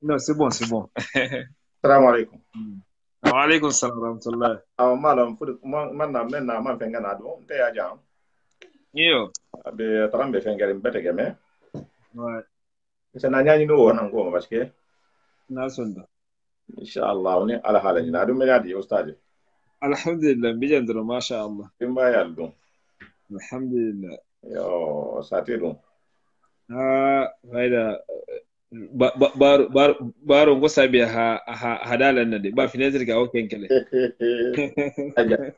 Non, c'est bon, c'est bon. Salamu alaikum. Wa alaikum salam wa rahmatullah. Aw malam fudu man na men na man fenga na do te ya jam. Yo. Be taram be fenga rim bete game. Ouais, Se na nyani no wona ngo parce que na sonda. inshallah ni ala hala ni na do me ya di ustadi. Alhamdulillah, bijandro, masha Allah. Timba ya do. Alhamdulillah. Yo sati do. Faida baro ngo sabi hadalan nade ba finetir ga oken kele.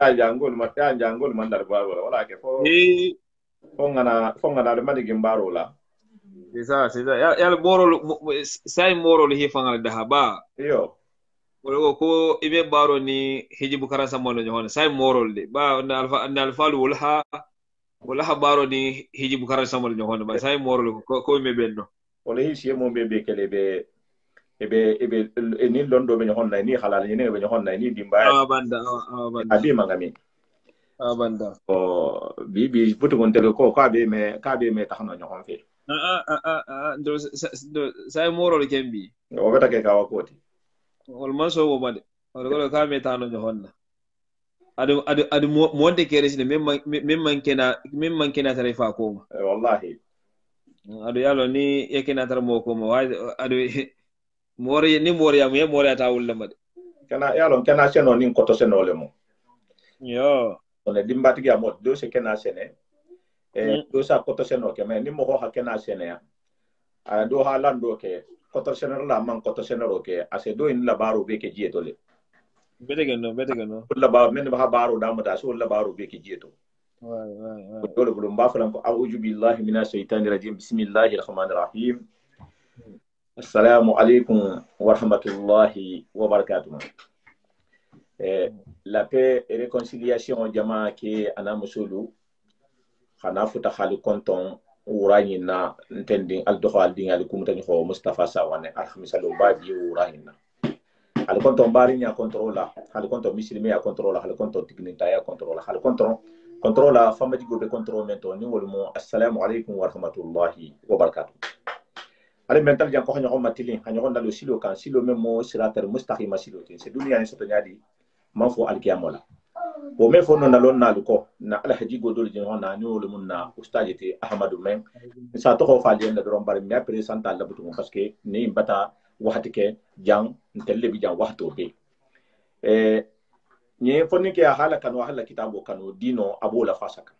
Aja ngol man dar ba wala ke Eh, fo ngana de madi gimbaro la. c'est ça. Ya moro sai moro li hifanga da ba. Yo Wala ko ibe baro ni hijibu karasa mono nyohon sai moro de ba na alfa wala ha baro ni hijibu karasa mono nyohon ba sai moro ko me benno. wala hi sie mo be kele be ebe ni londo be nyonna ni halal ni be nyonna ni dimba Awabanda, awabanda, abi mangami. awabanda. Bibi putu kontelo ko ka be me tahano nyokon fe Sai moro kembi. o beta ke kawa koti Wal maso wo made. Wal golo ka me tano johonna. Adu monte kere sine memman kena tare fa koma. wallahi Adu yalo ni yekena tare mo koma wa adu mori ni mori ya mori ata wulla made. kana yalo kana seno nin koto seno le mo Yo. on e dimbati ga mo do se kana sene Mm. do sa koto seno ke me ni mo ho ha kana sene ya a do ha lando ke koto seno la man koto seno ro ke ase do in la baro be ke jieto le Bete gano. la ba men ba baro da mo da so la baro be ke jieto Ouais. dole bulum ba falan ko a'udhu billahi minash shaitani rajim bismillahir rahmanir rahim. Assalamu alaikum wa rahmatullahi wa barakatuh. La paix et réconciliation jama ke ana musulu khana futa khali konton uranyina ntending al doxo al dinga al kumta ni ko Mustafa Sawane alhamisalu baji uranyina al konton bari nya controla al konton misilme ya controla al konton tikninta ya controla al konton controla famaji go be control mento ni wolmo assalamu alaikum wa rahmatullahi wa barakatuh. Ale mental jan ko hanyo ko matilin hanyo ko ndalo silo kan silo memo siratal mustaqima silo tin se dunia ni soto nyadi mafo alkiyamola o me fo non nalon nalu ko na ala haji go dol jino na nyolo mun na ustajete ahmadu men sa to ko faali en do bar mi presenta la butu parce que ni bata waxati ke jang ntelle bi jang waxto be e ni fonni ke hala kan wa hala kitabo kan dino abola fasaka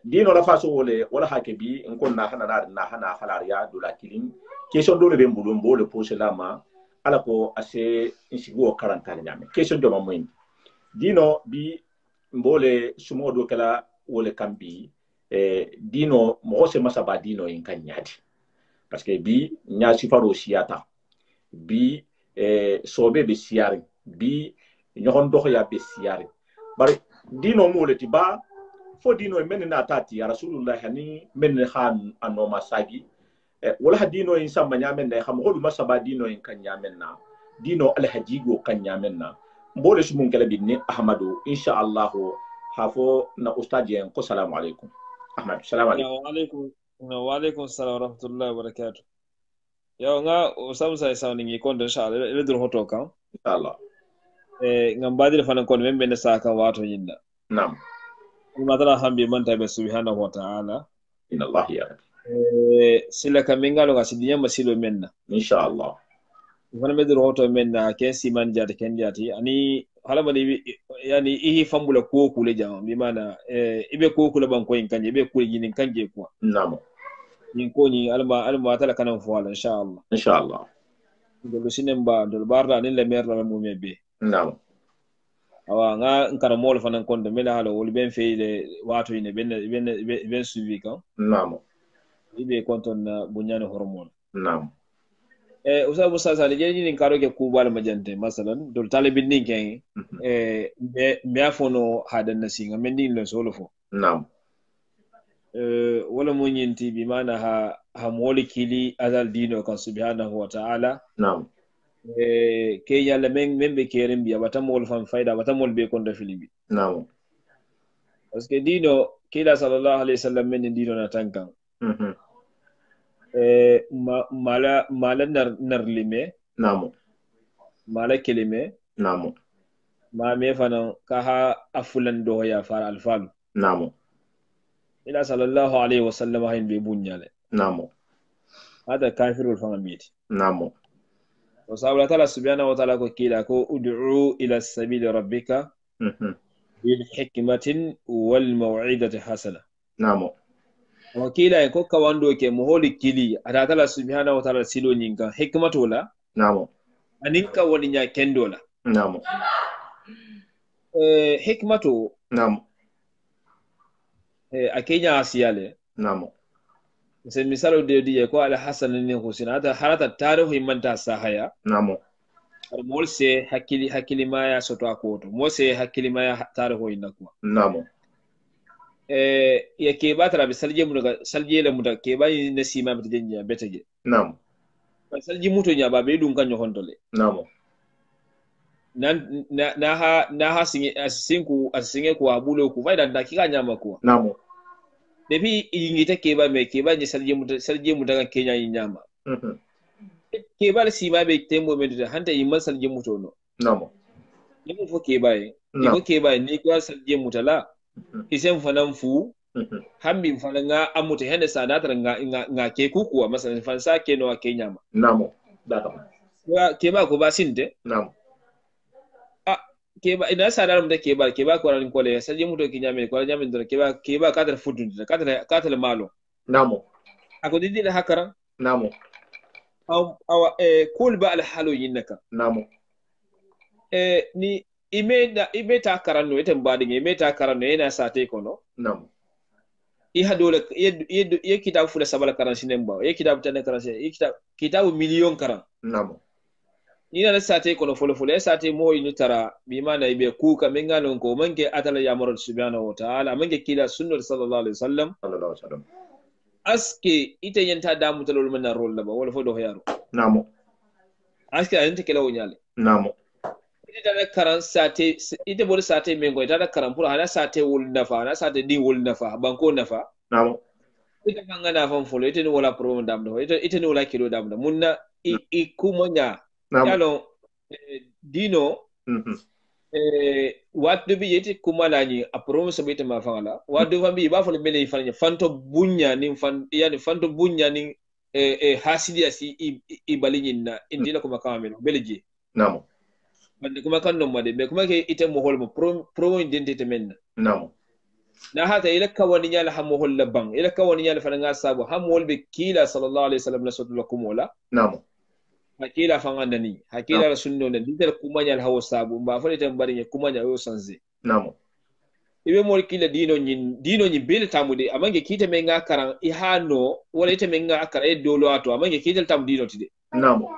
dino la faso wole wala hake bi en kon na hana halariya do la kilin question do le be mbulum bo le pose la ma ala ko ase insigo karanta nyame question do ma moyin dino bi mbole sumo do kala wole kambi dino mo se masaba dino in kan nyadi parce que bi nya sifaro siata bi sobe be siari bi nyogon do ya be siari bar dino mo le tiba fo dino men na tati ya rasulullah hani men khan anoma sagi wala dino in sama nyamen da xam holu masaba dino in kan nyamen na dino al hajigo kan nyamen na mbole su mun kala binni ahmadu insha Allah hafo na ustadi en ko salamu alaikum ahmad salamu alaikum Wa alaikum salam wa rahmatullahi wa barakatuh. Yo nga usam sai sounding yi kondo insha Allah ile dur hoto kan. insha Allah Ngam badir fanan kon membe ne saka wato yinda. nam Kuma tara hambi man tabe subhanahu wa ta'ala. inna Allah ya rabbi Sila kamingalo ga sidinya masilo menna. insha Allah Fana be dur hoto menna ken siman jati ken jati ani halama ni yani ihi fambula ko kule jam bi mana ibe ko kule ban ko in kanje ibe ko yinin kanje ko. nam Yin ko ni alma tala kanan fo insha Allah. insha Allah Dolu sinen ba dolu barda nin le mer la mu mebe. nam Awa nga nkana mol fanan konde mela halo wol ben feyle wato ine ben suivi kan nam ibe konton na bunyane hormone nam usa busa sali jeni nin karo ke kubal majante masalan dol talibin nin ken be afono hadan nasinga men din lo solo fo nam wala mun yinti bi mana ha moli kili azal dino kan subhanahu wa ta'ala nam ke yalla men be keren biya batamol fan fayda batamol be konda filibi nam parce que dino kila sallallahu alaihi wasallam men dino na tankan mala narlime namo mala kelime namo ma me fanan ka ha afulan do ya fara alfalu namo ila sallallahu alaihi wasallam hayin be bunyale namo hada kafirul famamiti namo wa sabala ta'ala subhanahu wa ta'ala ko kila ko ud'u ila sabili rabbika bil hikmatin wal maw'idati hasana namo wakila ko kawando ke moholi kili ata ta'ala subhanahu wa ta'ala silo nyinga hikmatola namo aninka woni nya kendola namo hikmato namo akenya asiyale namo sai misalo da yadi ko ala hasan ne husina hata harata tarihi manta sahaya namo ar mol se hakili ma ya soto akoto mo se hakili ma ya tarihi inda kuma namo ya ke ba tara bi salje mu daga salje le mu da ke ba ni nasima mata jenya betaje namo salje muto nya ba be dun kan hondole namo na ha singe ku abulo ku faida da kika nya mako namo debi ingita ke ba me ke ba ni salje mu daga Kenya yin nyama ke ba si ba be tembo me da hanta yi man salje muto no namo ni mu fo ke ba ni ko salje mutala isen fanan fu hambi fanan nga amuta hande sanatar nga ke kukuwa masalan fansa ke no Kenya ma namo data ke ba ko ba sinte namo keba ina sadar mu da keba ko ran kole sai mu to kinyame ko nyame ndo keba kadar fudun da kadar malo namo ako didi da hakara namo aw kul ba al halu yinnaka namo ni ime ta karanno ita mbadi ime ta karanno yana sate kono namo i hadole ye kitab fu da sabala karan sinen ba ye kitab tan karan ye kitab million karan namo ni na sate kono folo ya sate mo inu tara bi mana ibe ku ka mengano ko manke atala ya maro subhanahu wa ta'ala manke kila sunnar sallallahu alaihi wasallam aske ite yenta da mutalol man rol ba wala fo do yaro namo aske ayenta kala wonyale namo ite da karan sate ite bol sate mengo ita da karan pura hana sate wul nafa na sate di wul nafa banko nafa namo ite kanga na fam folo ite ni wala problem dam do ite ni wala kilo dam do munna i kumonya yalo dino waddu bi yeti kumalani aprom so bita ma fangala waddu fambi ba fo mele fanya fanto bunya nin fan yani fanto bunya nin hasidi asi ibalinna indila kuma kamel belje namo bande kuma kan non made be kuma ke ite mo holmo pro identity men namo na hata ila kawani nyala hamo holla bang ila kawani nyala fana sabu hamo holbe kila sallallahu alaihi wasallam na sallallahu kumola namo hakila fangandani hakila sunno ne didel kumanya hawo sabu ba fa tan bari kumanya yo sanze namo ibe mol kila dino nyin bele tamude amange kita me nga karan i hano wala ite me nga akara e dolo ato amange kita tam dino tide namo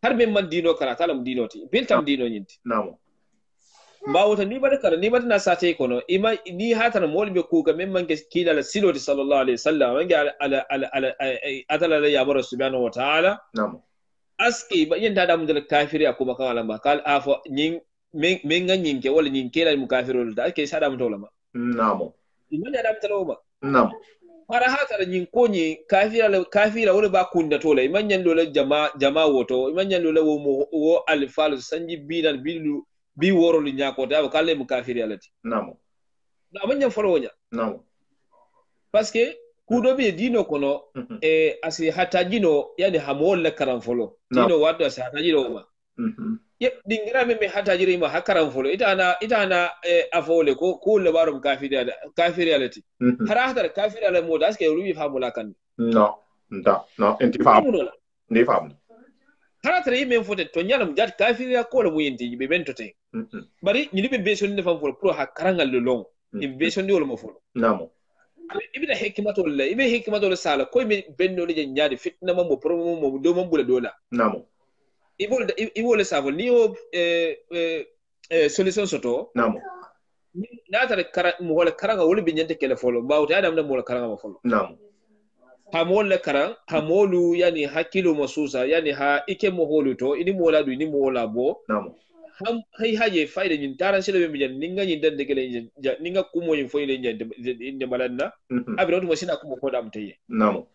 har be man dino kara talam dino ti bel tam dino nyinti namo ba wata ni bada kara ni bada na sate kono ima ni hatana mol be ku ka men mange kila la siloti sallallahu alaihi wasallam mange ala atala ya bar subhanahu wa ta'ala namo aski ba yin da mu da kafiri akuma kan alamba kal afo nyin men ga nyin ke wala nyin ke la mu kafirul da ake sada mu tawlama namo iman ya da mu talawma namo fara haka da nyin ko nyi kafira wala ba kunda tola iman yan dole jama woto iman yan dole wo alfal sanji bidan bilu bi woro li nyako da kale mu kafiri alati namo da man yan folonya namo parce que kudo be dino kono asi hata jino yani hamol la karam folo dino waddo asi hata jino ma ye dingira me hata jiro ma hakaram folo ita ana afole ko le barum kafiri alati hara hata kafiri ala mo das ke rubi famula kan no enti fam ni fam hara tare men fote to nyalam jat kafiri ko le muyenti be bento te bari ni be be son de fam folo pro hakarangal le long be son de wol mo folo namo ibida hikmatolla ibe hikmatolla sala koy mi benno ni nyaade fitna mo promo mo do mo bula dola namo ibole savo ni o solution soto namo na tare mo wala karanga wala bi nyante kele folo bawta adam na mo wala karanga mo folo namo ha mo wala karang ha molu yani hakilo masusa yani ha ike mo holu to ini mo wala du ini mo wala bo namo ham hay haje fayda nyin taran sele be jan ninga nyin dande kele ninga kumo yin foyle nyen inde balanna abi rawtu mo sina kumo ko dam taye namo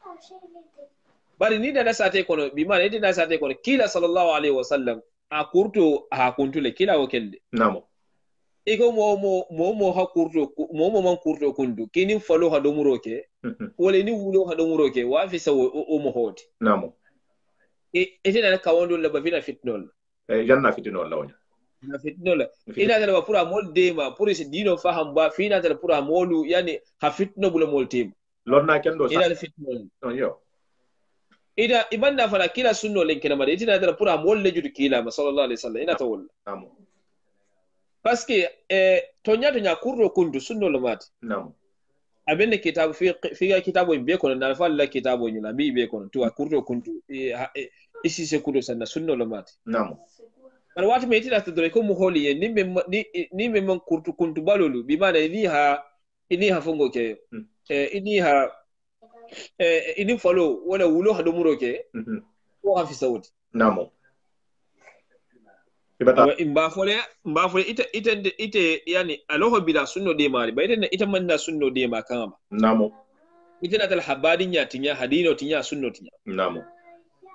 bari ni da sate kono bi mana ite da sate kono kila sallallahu alaihi wasallam a kurto ha kuntule kila wakelde namo iko mo ha kurto mo man kurto kundu kini falo ha domuroke wala ni wulo ha domuroke wa fi sawo o mo hoti namo ite da kawondo la bafina fitnol janna fitnol la wonya na fitnol ina da pura mol dema pura si dino faham ba fina da pura molu yani ha fitno bula mol tim lorna kendo sa ina da fitnol yo ida ibanna fana kila sunno len kena made itina dara pura mol le judu kila ma sallallahu alaihi wasallam ina tawol namo parce que to nya kurro kundu sunno lo mati namo abenne kitabu fi kitabu be ko na fa la kitabu nyuna bi be ko to kurro kundu isi se kudo sanna sunno lo mati namo par wati me itina to dore ko mu holi ni me man kurtu kuntu balolu bi mana ini ha fongo ke ini ha ini follow wala wulo hado muroke ko hafi sauti namo ibata imba fole ite yani aloho bila sunno de mari bayde ita manna sunno de ma kama namo ite natal habadin ya tinya hadino tinya sunno tinya namo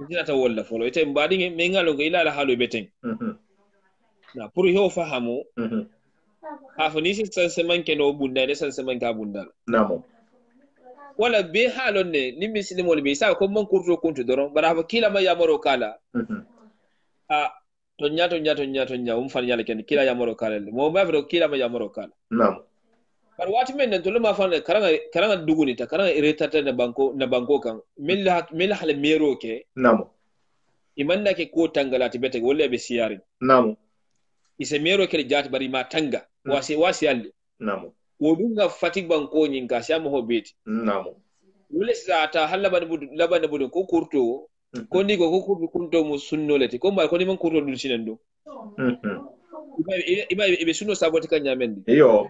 ite natal walla folo ite mbadin me ngalo ko ila la halo beten na pour yo fahamu afani si sanse manke no bunda de sanse manka bunda namo wala be halon ne ni muslimol be sa ko man kurto kuntu doron bara fa kila ma yamaro kala a tonya fan yalla ken kila yamaro kala mo ba fa kila ma yamaro kala namo par wati men to ma fa karanga duguni ta karanga retata na banko kan mil hal mero ke namo imanna ke ko tangalati bete wala be siyari namo ise mero ke jati bari ma tanga wasi yalle namo wodunga fatig banko nyinga siamo hobeti namo wule sata halla labana budu ko kurto ko ndi ko kurto kunto mu sunno leti ko mal ko ni man kurto dul sinando ibe sunno saboti kan nyamendi yo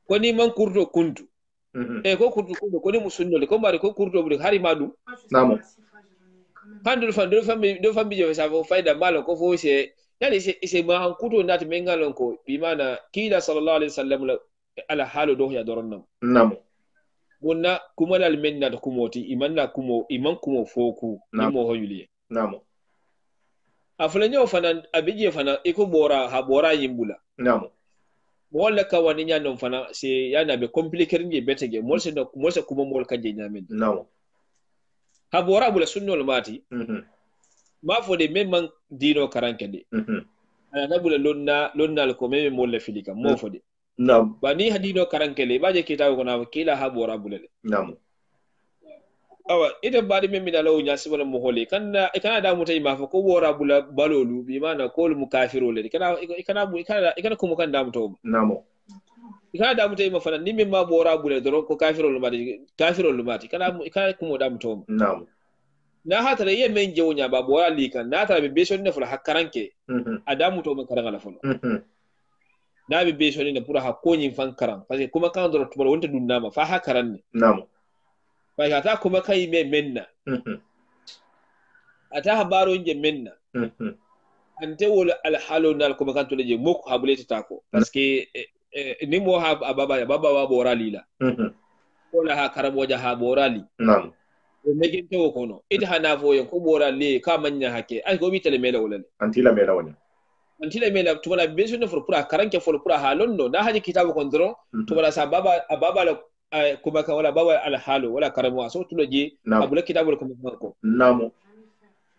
ko ni man kurto kuntu ko kurto kunto ko ni mu sunno le ko mari ko kurto budu hari madu namo handul fambi je sa fo faida malo ko fo se yani se ma han kuto nati mengalon ko bi mana kila sallallahu alaihi wasallam ala halu do ya doron namo wonna kuma dal menna da kumoti iman kumo foku imo hoyuli namo aflanyo fana abije fana iko bora yimbula namo wala ka wani nyanon fana se yana be complicated nge betege molse kuma mol kanje nyamen namo ha bora bula sunnol mati ma fo de memman dino karankede ana bula lonna ko meme mol filika mo fo de namo bani hadino karankele baje kitabu kona kila ha bora bulale namo awa ita badi memmi da lawo nyasi wala mo hole kana da mutai ma fa ko bora bula balolu bi mana ko mu kafiro le kana kuma kan da muto namo kana da mutai ma fa ni memma bora bula do ko kafiro lu mati kana kuma da muto namo na hatare ye men jewnya ba bora likan na tara be beson ne fula hakkaranke adamu to man karanga la fulo na be beso ni pura hakkonyi fan karan parce que kuma kan do to wonta dunna ma fa hakaran ne namo fa ta kuma kai me menna ata habaro nje menna ante wala al halu nal kuma kan to leje moko habulete tako parce que ni mo ha baba wa boralila wala ha karamo ja ha borali namo o megen to kono ita hana foyen ko borali ka manya hake ay go bitele mela wala antila mela wala antila mela tumala beso no pura karanke fol pura halonno na haji kitabu kondro tumala sa baba la kuma kan wala baba al halu wala karamo so tuloje abula kitabu kuma ko namo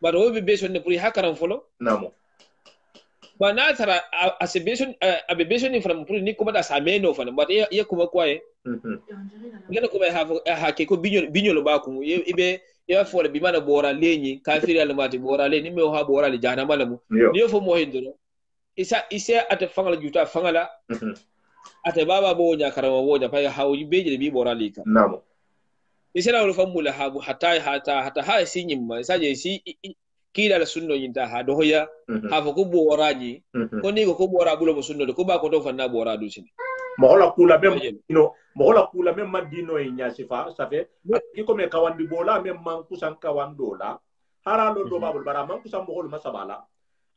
ba do be beso ne puri hakaran folo namo ba na tara abe beso ni from puri ni kuma da sameno fa ba ya kuma kwaye ngena kuma ha ke ko binyo lo ba ku ibe ya fo bi mana bora lenyi kafiri al mati bora le ni me ha bora le jana malamu ni fo mo hindoro isa ata fangala juta fangala ata baba bo nya karama bo nya pa hawo beje bi bora lika namo isa na famula ha hata ha sinyin ma isa je si kila la sunno yinta ha do hoya ha fo ko bora ji ko ni ko bora bulo mo sunno ko ba ko to fanna bora du sin mola kula mem madino e nyasifa ça fait ki comme kawandi bola mem man kusan kawandola haralo do babul bara man kusan mo masabala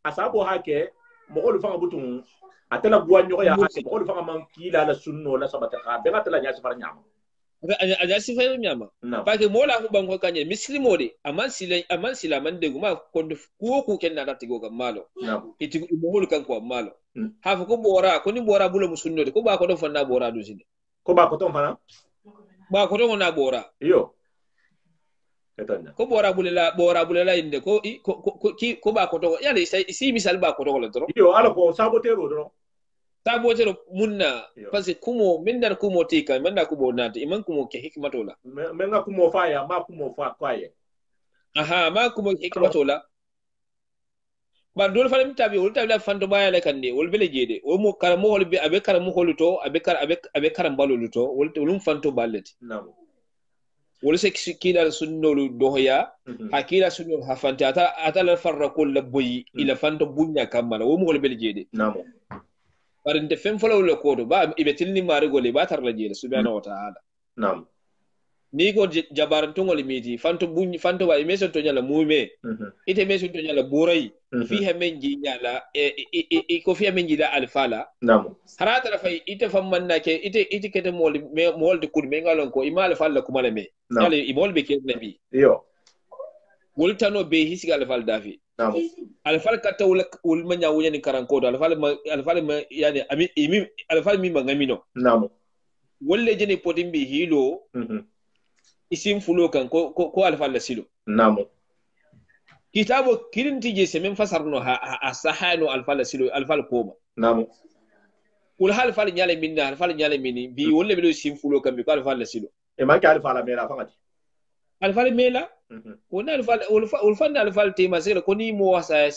asabo hake mo fanga butun atela buanyo ya hake mo fanga man kila la sunno la sabata ka be atela nyasifa nyama aja sifa nyama pake mola ko banko kanye mislimo de aman sila man de guma ko ku ken na tigo ga malo iti mo hol kan ko malo hafa ko bora ko ni bora bulo musunno de ko ba ko do fanna bora do sine ko ba ko ton fana ba ko do na bora yo etanya ko bora bulela inde ko ba ko to yani si misal ba ko to la tro yo ala ko sabotero do sabotero munna parce que kumo min dar kumo tika man da kumo nata iman kumo ke hikmatola men ga kumo faya ma kumo fa kwaye aha ma kumo hikmatola ba dole fa mi tabi wol tabi fanto baya la kande wol bele jede o mo kala mo hol be abe kala mo holuto abe karam baloluto wol fanto balleti namo wol se kila sunnolu dohya hakila sunnol hafante ata la farra kul boyi ila fanto bunya kamala wo mo hol bele jede namo barinde fem folo le kodo ba ibe tilni mari gole ba tar la jede subhanahu wa ta'ala namo ni ko jabaran to ngol miti fanto bunyi fanto ba meso to nyala mume ite meso to nyala burai fi hemen ji nyala ko fi hemen ji da alfala namo harata la fay ite fam manna ke ite kete mol de kud me ngalon ko imal alfala kuma le me yalla imol be ke nabi yo woltano be hisga alfal dafi namo alfal katta wol manya wonyani karanko do alfal ma yani ami alfal mi mangamino namo wolle jeni potimbi hilo isim fulo kan ko alfal la silo namo kitabo kirinti je semen fasarno asahano alfal la silo alfal koma namo ul halfal nyale minna alfal nyale mini bi wolle be sim fulo kan bi ko alfal la silo e man ka alfal la mera fangati alfal mela wona alfal alfal tema sele ko ni mo wasa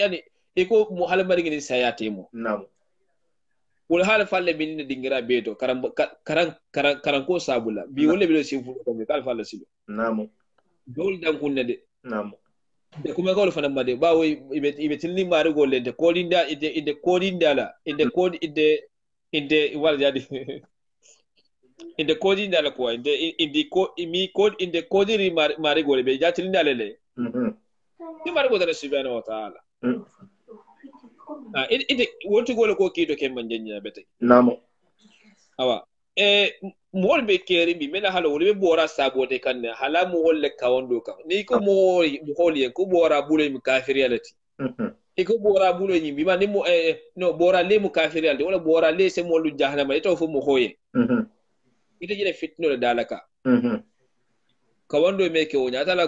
yani e ko mo halmari ngini sayatemo namo wol hal falle min ne dingira beto karan ko sabula bi wolle be sim fulo kan bi ko alfal la silo namo dol dan kunne de namo de kuma ko fana made ba wo ibe tilni mari golle de kodinda ide kodinda la ide wal jadi inde kodinda la ko inde ko mi kod inde kodiri mari golle be jatilnda lele ni mari golle subhanahu wa ta'ala ide wonti golle ko kido ken manjenya bete namo awa mool be keri bi mena halo wole be bora sabote kanne hala mo wolle kawondo kan ni ko mo holi ko bora bulo mi kafiri alati ko bora bulo ni bi ma ni mo no bora le mu kafiri alati wala bora le se mo lu jahannama ito fu mo hoye ite jere fitno le dalaka kawondo me ke wonya atala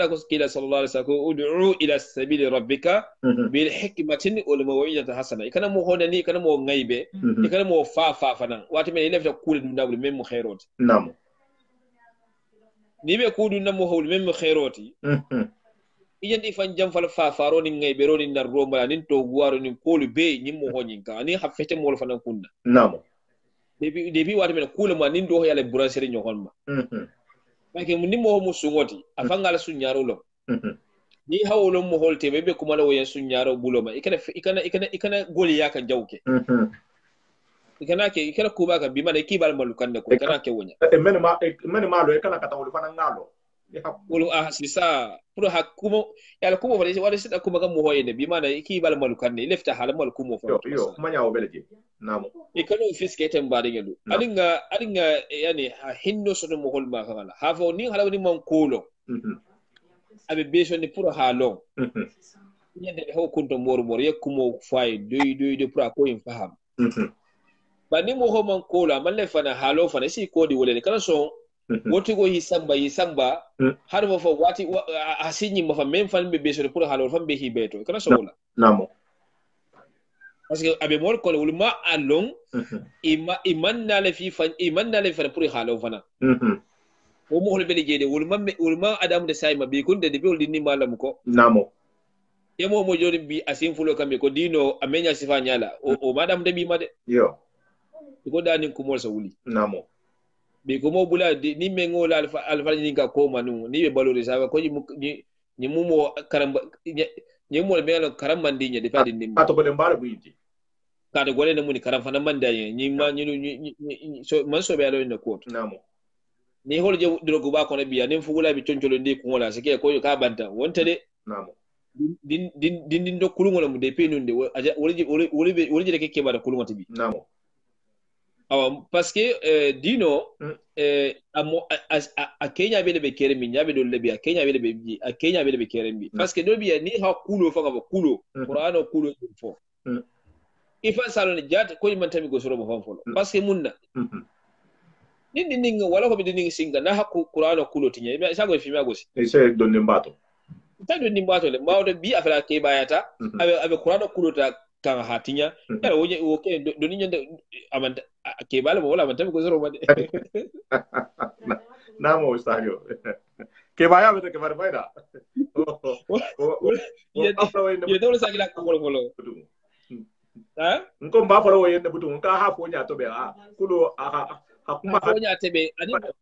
ko kila sallallahu alaihi wasallam ud'u ila sabili rabbika bil hikmatin wal maw'izati hasana ikana mo hoda ni ikana mo ngaybe ikana mo fa fanan wati me lefta kule dum dawul mem mo khairoti namo ni be kudu nam mo hawul mem mo khairoti iyandi fan jam fal fa faro ni ngaybe ro ni nar romba ni to guwaro ni kolu be ni mo honyin ka ni hafete mo fanan kunna namo debi wati me kule ma ni do yale buranseri nyokon ma Maki ni mo mu sungoti afanga la sunyaro lo ni hawlo mo holte be kuma la wayan sunyaro bulo ma ikana goli ya kan jawke ikana kuba kan bima da kibal malukan da ko ikana ke wonya men ma lo ikana kata wol fana ngalo wolo sisa pro hakumo yala kumo wala sida kuma kan mo hoyene bima da kibal malukan ne lefta hal malukumo fa yo kuma nyawo beleje namo ikano fiske tembare ngelu adinga yani hinno soto mo hol ma kala hafo ni hala ni man kulo abe beso ni pour halon yende ho kunto mor yekumo fay doy pour ko en faham ba ni mo ho man kulo man le fana halo fana si ko di wole kala so woti go hisamba har fo wati asinyi mo fa même fan be beso pour halo fam be hibeto kala so wala namo parce que abe mol ko wul ma along iman na le fi fan pour halo fana o mo hol bele jede wul ma adam de sayma bi kunde de be ni malam ko namo e mo jodi bi asin fulo kambe ko dino amenya sifa nyala o madam de bi made yo ko dani ko mol sa wuli namo bi ko mo bula ni mengo la alfa ni ka ko manu ni be balori sa ko ni mumo karamba ni mo be lo karamba ndinya de fadi nimbi ato bele mbara bu yiti kada gole ne muni karam fana manda yen ni ma ni so man so be alo ne ko namo ni hol je drogo ba ko ne biya nim fugula bi toncholo ndi ko wala sike ko ka banta wonta de namo din do kulungo mu de penunde woli de keke ba da kulungo tibi namo parce que dino a Kenya bele be kere min yabe do lebi a Kenya bele be a Kenya bele be kere min parce que do bi ni ha kulo fa ka kulo Qur'ano kulo fo ifa salon jat ko man tami go soro mo fam folo parce que munna ni wala ko be ni singa na ha Qur'ano kulo tinya be sago fi ma gosi e se do nimbato ta do nimbato le mawdo bi afala ke bayata abe Qur'ano kulo ta kan hatinya yara woje woke do ni nyande amanta ke bala mo wala amanta ko zoro bade na mo stadio ke baya bete ke bar bayda ye do sa gila ko bolo ha nko mba fara wo yende butu nka ha fo nya to be ha kudo ha kuma fo nya tebe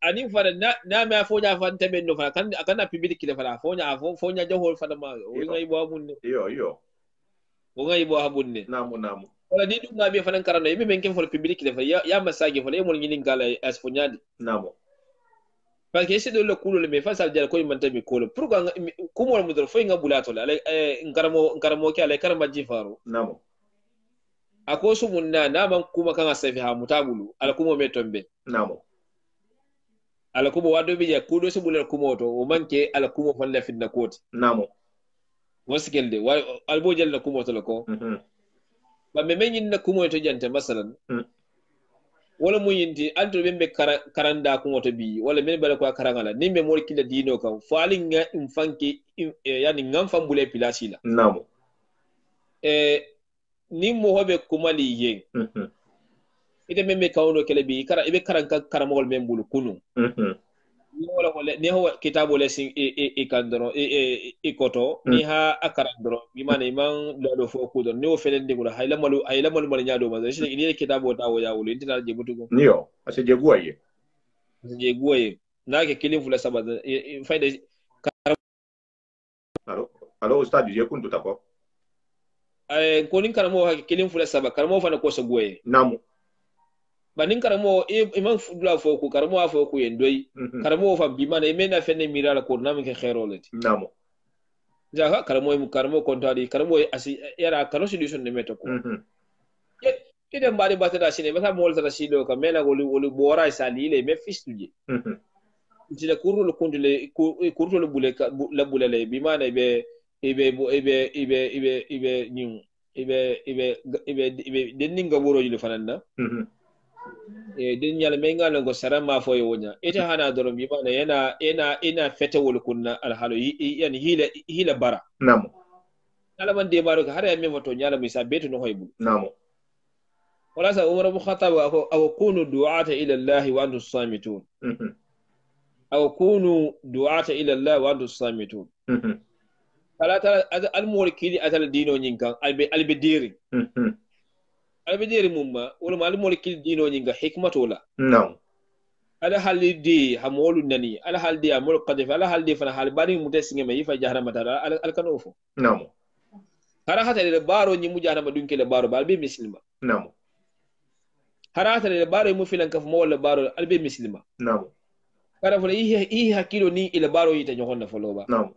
ani fara na me fo nya fan tebe no fara kan akana pibili kile fara fo nya jahol fara ma o ngai bo abunne yo o ngai bo abunne namu wala ni dum na be fanan karano yebe men ken fo pibili kile fara ya masage fo le mo ngini ngala as fo nyadi namu parce que c'est de le kulo le me fa sal ko man tabi ko pourquoi ko mo mo do fo nga bulato la ngaramo ke ala karama jifaru namu ako sumunna naman kuma kan asafi ha mutabulu ala kuma me tombe namo ala kuma wado bi ya kudo subulal kuma to o manke ala kuma falla finna koti namo wasikelde wa albo jalla kuma to lako ba me menyin na kuma to jante masalan wala mu yinti alto bembe karanda kuma to bi wala men bala ko karangala nimbe mol kila dino kan falin nga infanki yani ngam fambule pilasila namo ni mo hobe kumali yen ite membe kawno kele bi kara ibe karan karamol membulu kunu ni wala ni ho kitabo le sin kandoro koto ni ha akarandoro bi mane man do fo kudo ni o felende gura hayla malu mal nyaado ma shi ni kitabo tawo ya wulu intina je butugo niyo ase je guaye na ke kilin fula saba fayda alo stade je kuntu tako ko nin karamo ha kilin fula saba karamo fa na ko so goye namu banin karamo iman fudula fo ko karamo fo ko yendoi karamo fa bi mana imena fenne mirala ko namin ke khairolati namu ja karamo kontadi karamo asi era kano solution ne meto ko ide mbadi batata sine meta mol tata sido ka mena woli bora sali le me fistuje tile kurul kundule kurul bule la bulale bi mana ibe denninga woro yule fananda den nyala menga lango sarama fo yonya ita hana doron bi mana ina fete wol kunna alhalo yani hila bara namo kala man de baro ka har ya memo to nyala misa betu no hoybu namo wala sa umar ibn khattab aw kunu du'ata ila allah wa antum samitun aw kunu du'ata ila allah wa antum samitun kala ta al mulkili atal dino nyinkan albe diri albederi mumma wala mal molekil dino nyinga hikmato la no ala halidi hamolu nani ala haldi amol qadif ala haldi fana hal bani mutesinge me yifa jahrama tara al kanofo no harahata le baro nyi mujahrama dunke le baro balbe muslima no harahata le baro mu filan kaf mo wala baro albe muslima no kara fala yi hakilo ni ile baro yita nyonda folo ba no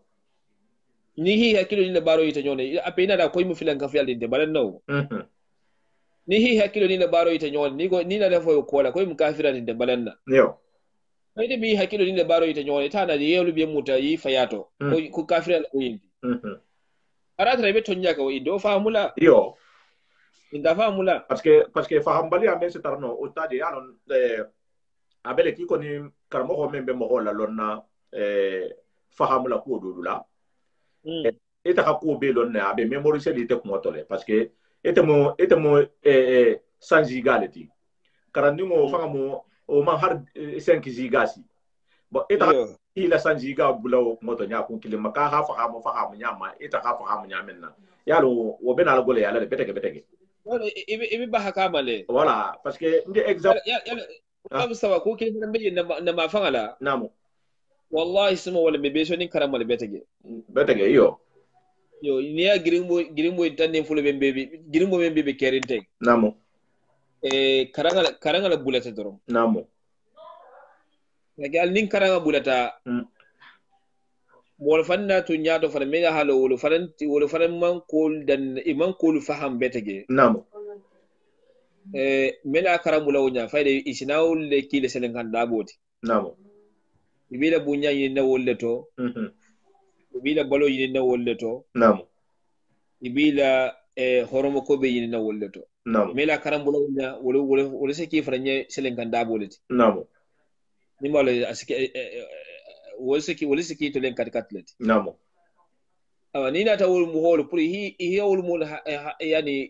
ni hi hakilo ni le baro yita nyonda apena da koy mu filan kaf yalde de balan no ni hi hakilo ni le baro yita nyol ni na defo ko la koy mukafira ni de balanna yo ayde bi hakilo ni le baro yita nyol tana de yelu be muta yi fayato ko kafira la yindi aratra be to nyaka o indo famula yo inda famula parce que fahambali amen se tarno o tadi alon abele ki ko ni karmo ko membe mo hola lonna fahamula ko dodula eta ka ko be lonna abe memory se lite ko motole parce que ete mo sans gigality karandi mo fanga mo o man har 5 gigasi bo eta ila sans giga bulaw moto nya kun kilima ka ha fa mo nyama eta ha fa mo nyamenna yalo wo bena la gole yala betege wala ibi ba haka male voilà parce que ndi exemple yala am sawa ko kilima be na ma fanga la namo wallahi sima wala be so ni karamal betege yo ni ya girimbo tanne fulo girimbo bembe kerinte namo karanga la bulata dorom namo lagal nin karanga bulata wol fanna to nyaato fana mega halo wol fanan man kol dan iman kol faham betege namo mela karambula wonya fayde isinawul le kile selen kan daboti namo ibila bunya yin na wolle to ibila balo yin na wolle to namo ibila horomo ko be yin na wolle to namo mela karambula wonya wole se ki franye selen kan daboliti namo ni malo asike wole se ki to len kat katlet namo ni na ta wol mu hol pour hi wol mu yani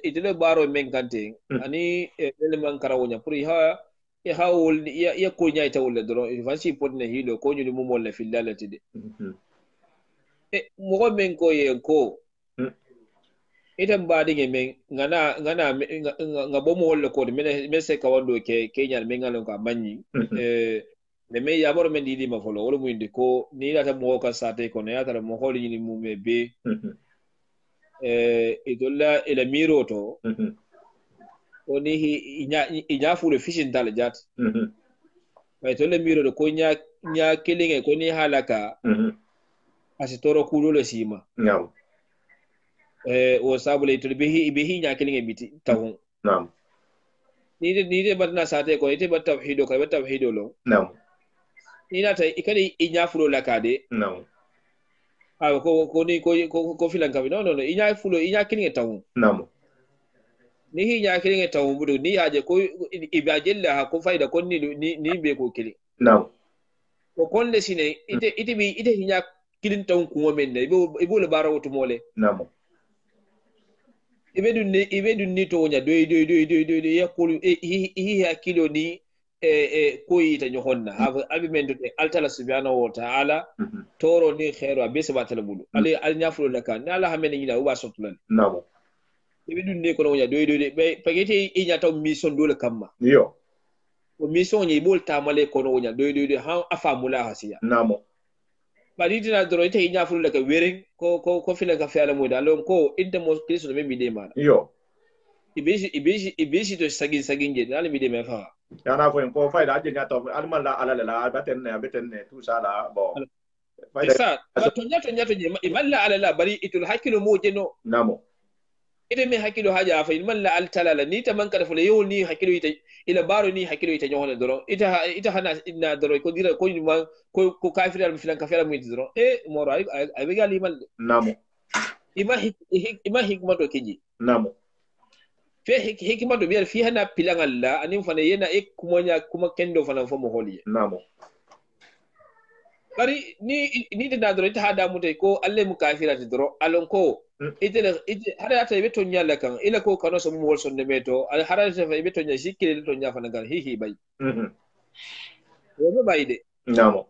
itele baro men kante ani le man karawonya pour ha wol ya ko nya ita wol dro vansi podne hilo ko nyuli mu molle filalati de mo men ko ye ko ita mbadi nge men nga bo mo wol ko men se ka wando ke Kenya men ngalon ka manyi me ya bor men didi ma folo wala mu indi ko ni la ta mo ka sate ko ne ya ta mo holi ni mu me be idolla ila miro to oni inya fu le fishin dal jat bay to le miro ko nya kelinge ko ni halaka asitoro kulo le sima na'am o sabule to be nya kelinge biti tawon na'am ni de batna sate ko ite bat tawhido lo na'am ina ta ikani inya fulo lakade no ko ni ko filan kabi no inya fulo inya kininge tawu no ni inya kininge tawu budu ni haje ko ibajilla ha ko faida ko ni be ko kili no ko konde sine ite inya kilin tawu ko men ne ibo le bara wotu mole no ibe dun ni to nya do ya ko hi hakilo ni koyi ta nyohonna abi men de altala subhanahu wa ta'ala toro ni khairu abi sabatal bulu ali al nyafulu laka na la hamen ni na uba sotulan namo ibi dun ne ko no nya do be pagete i nya taw mission dole kamma yo o mission ni bol tamale ko no nya do ha afamula hasiya namo bari dina doro ite i nyafulu laka wering ko filan ka fiala mo dalon ko inte mo kristo me mi de mana yo ibisi to sagin je dal mi de me fa yana fo en ko fayda ajenya to alman la ala baten ne tout ça là bon fayda to nyato je imalla ala bari itul hakilu mo jeno namo ide me hakilu haja fa imalla al talala ni ta man kada fule yol ni hakilu ita ila baro ni hakilu ita nyohona doro ita hana inna doro ko dira ko nyuma ko kafir al filan kafira mo doro moro ay be gali mal namo ima hikmato kiji namo fe hikima do biyar fi hana pilan Allah anin fana yana kuma kendo fana fo mo holiye namo bari ni da doro ita hada mutai ko Allah mu kafira ti doro alon ko ite hada ta be to nyalla kan ila ko kano so mu wol sonde meto al hada ta be to nya sikile to nya fana gan hi bay wo bay de namo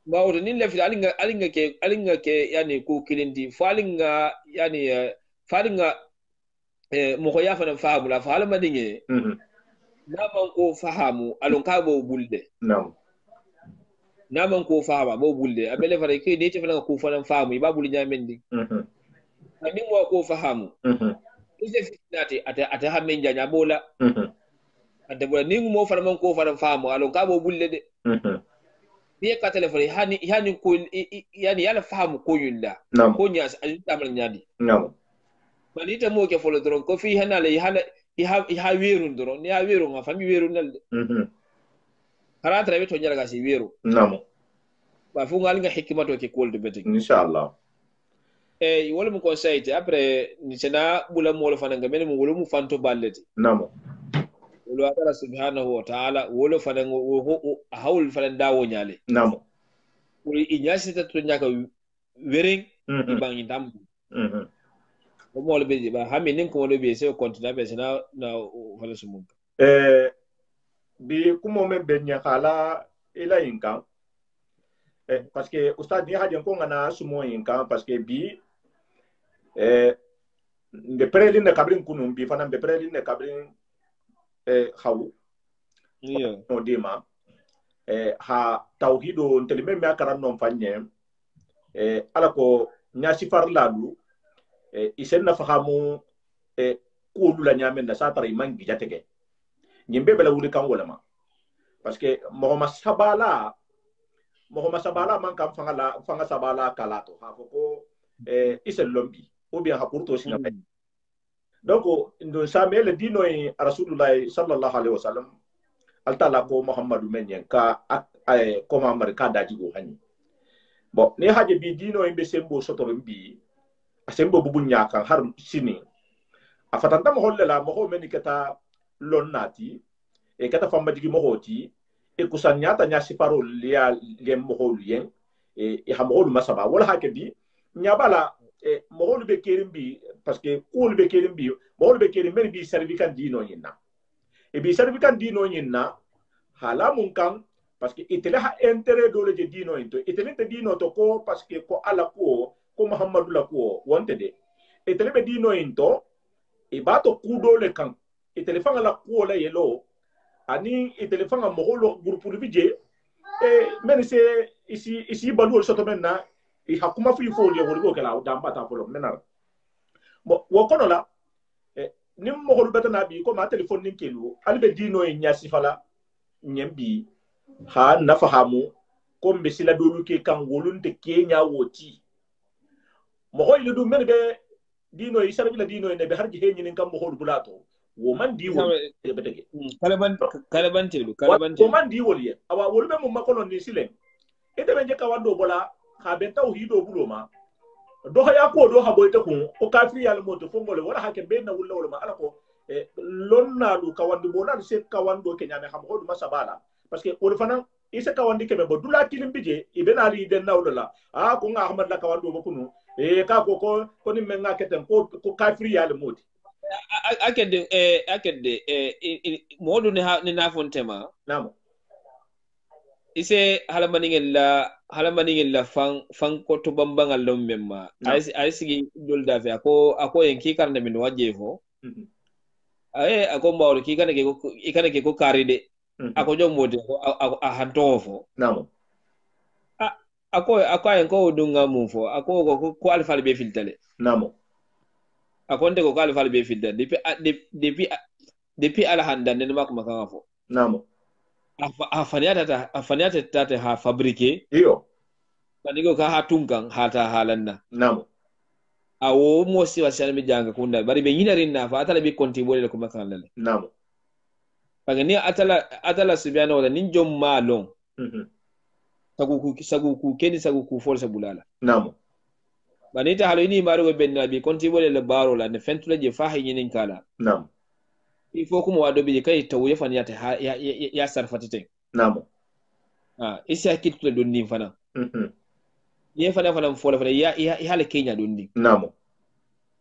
ba o ni le fi alinga ke yani ko kilindi falinga yani falinga moko ya fana fahamu la fahala madinge naman ko fahamu alon ka bo bulde naman ko fahama bo bulde abele fara ke ne te fana ko fana fahamu ba buli nyamendi ani mo ko fahamu ise fitinati ata hamen janya bola ande bola ni mo fana man ko fana fahamu alon ka bo bulde de biye ka telefoni hani ko yani yala fahamu ko yulla ko nyas ajuta nyadi manita mo ke folo dron ko fi hana le ha werun dron ni ha werun nga fami werun nal hara tra beto nyala gasi weru namo ba fu ngal nga hikmato ke kol de beti inshallah wala mu conseil après ni sena bula mo fana nga men mo wala mu fanto balleti namo wala Allah subhanahu wa ta'ala wala fana hawl fana dawo nyale namo wala inyasi ta to nyaka wering ibang indam ko mo be ba hami nin ko be se continue be sena na wala sumun bi kumo men be nya kala ila inka parce que ustad ni hadin ko ngana sumo inka parce que bi be prelin ne kabrin kunum bi fana be prelin ne kabrin hawu no dima ha tawhido ntelime me akaran non fanye ala ko nya sifar ladu isen na fahamu ko dula nyamen da satara iman gijatege nyimbe bela wuli kan wala ma parce que mohoma sabala man kan fanga sabala kala to ha ko isen lombi ou bien ha kurto sina donc ndo same le dino e rasulullah sallallahu alaihi wasallam altala ko muhammadu men ka ko muhammad ka daji go hani bon ne haje bi dino e be sembo sotoro bi asembo bubu nyaka har sini afatanta mo holla mo ho men kata lonnati e kata famba digi mo hoti e kusanyata nya siparo liya lem mo holu yen e ha mo holu masaba wala hake bi nyabala mo holu be kerim bi parce que ko be kerim bi mo holu be kerim men bi servikan dino yinna e bi servikan dino yinna hala mun kan parce que itele ha intérêt dole je dino into itele te dino to ko parce que ko ala ko muhammadu la ko wonte de itele be dino into e bato kudole kan itele fanga la ko la yelo ani itele fanga mo holu groupe bije e men se isi balu soto menna i hakuma fu fo le wori go kala damba ta polo menar bo wo kono la nim mo holu betana bi ko ma telephone nin kelu albe dino e nyasi fala nyambi ha nafahamu ko mbe sila dolu ke kan wolunte kenya woti mo hoyle du men be dino e sarbi la dino e ne be harji henyi nin kam mo holu bulato wo man di wo e betege kalabantelu wo man di wol ye awa wolbe mo makono ni silen ite be je ka wando bola ha ben tawhido buloma do ya ko do ha boyta ko o kafiri yal moto fongole wala hake be na wulla wala ma ala ko lonna du kawandi bona se kawando ke nyame xam hodu masabala parce que o fana ise kawandi ke be bo dula tilim bije ibena ali den nawla ko nga ahmad la kawando bo kunu ka ko ni menga keten ko kafiri yal moti akede modu ni na fontema namo ise halamaningel la fan ko to bambangal lom memma ay sigi dolda fe ako en ki karne min wajje fo ako mbawol ki ikane ke ko karide ako jomode ko a hanto fo namo ako en ko dunga mum fo ako ko alfal be filtale namo ako nde ko alfal be filtale depuis ala handa nen makko makanga fo namo afanyata tate ha fabrique iyo kaniko ka ha tunkan hata halanna namo awo mosi wasana mi janga kunda bari be yinarin na fa atala be konti bolele ko makan lalle namo pagani atala subiana wala nin jom malon sagu ku keni sagu ku forsa bulala namo bani ta halo ni maro be benna be konti bolele baro la ne fentula je fa yinin kala namo il faut que mo wado be kay taw yefan yata ya sarfatite namo isi hakitu don ni fana ye fana fola fana ya hala Kenya don ni namo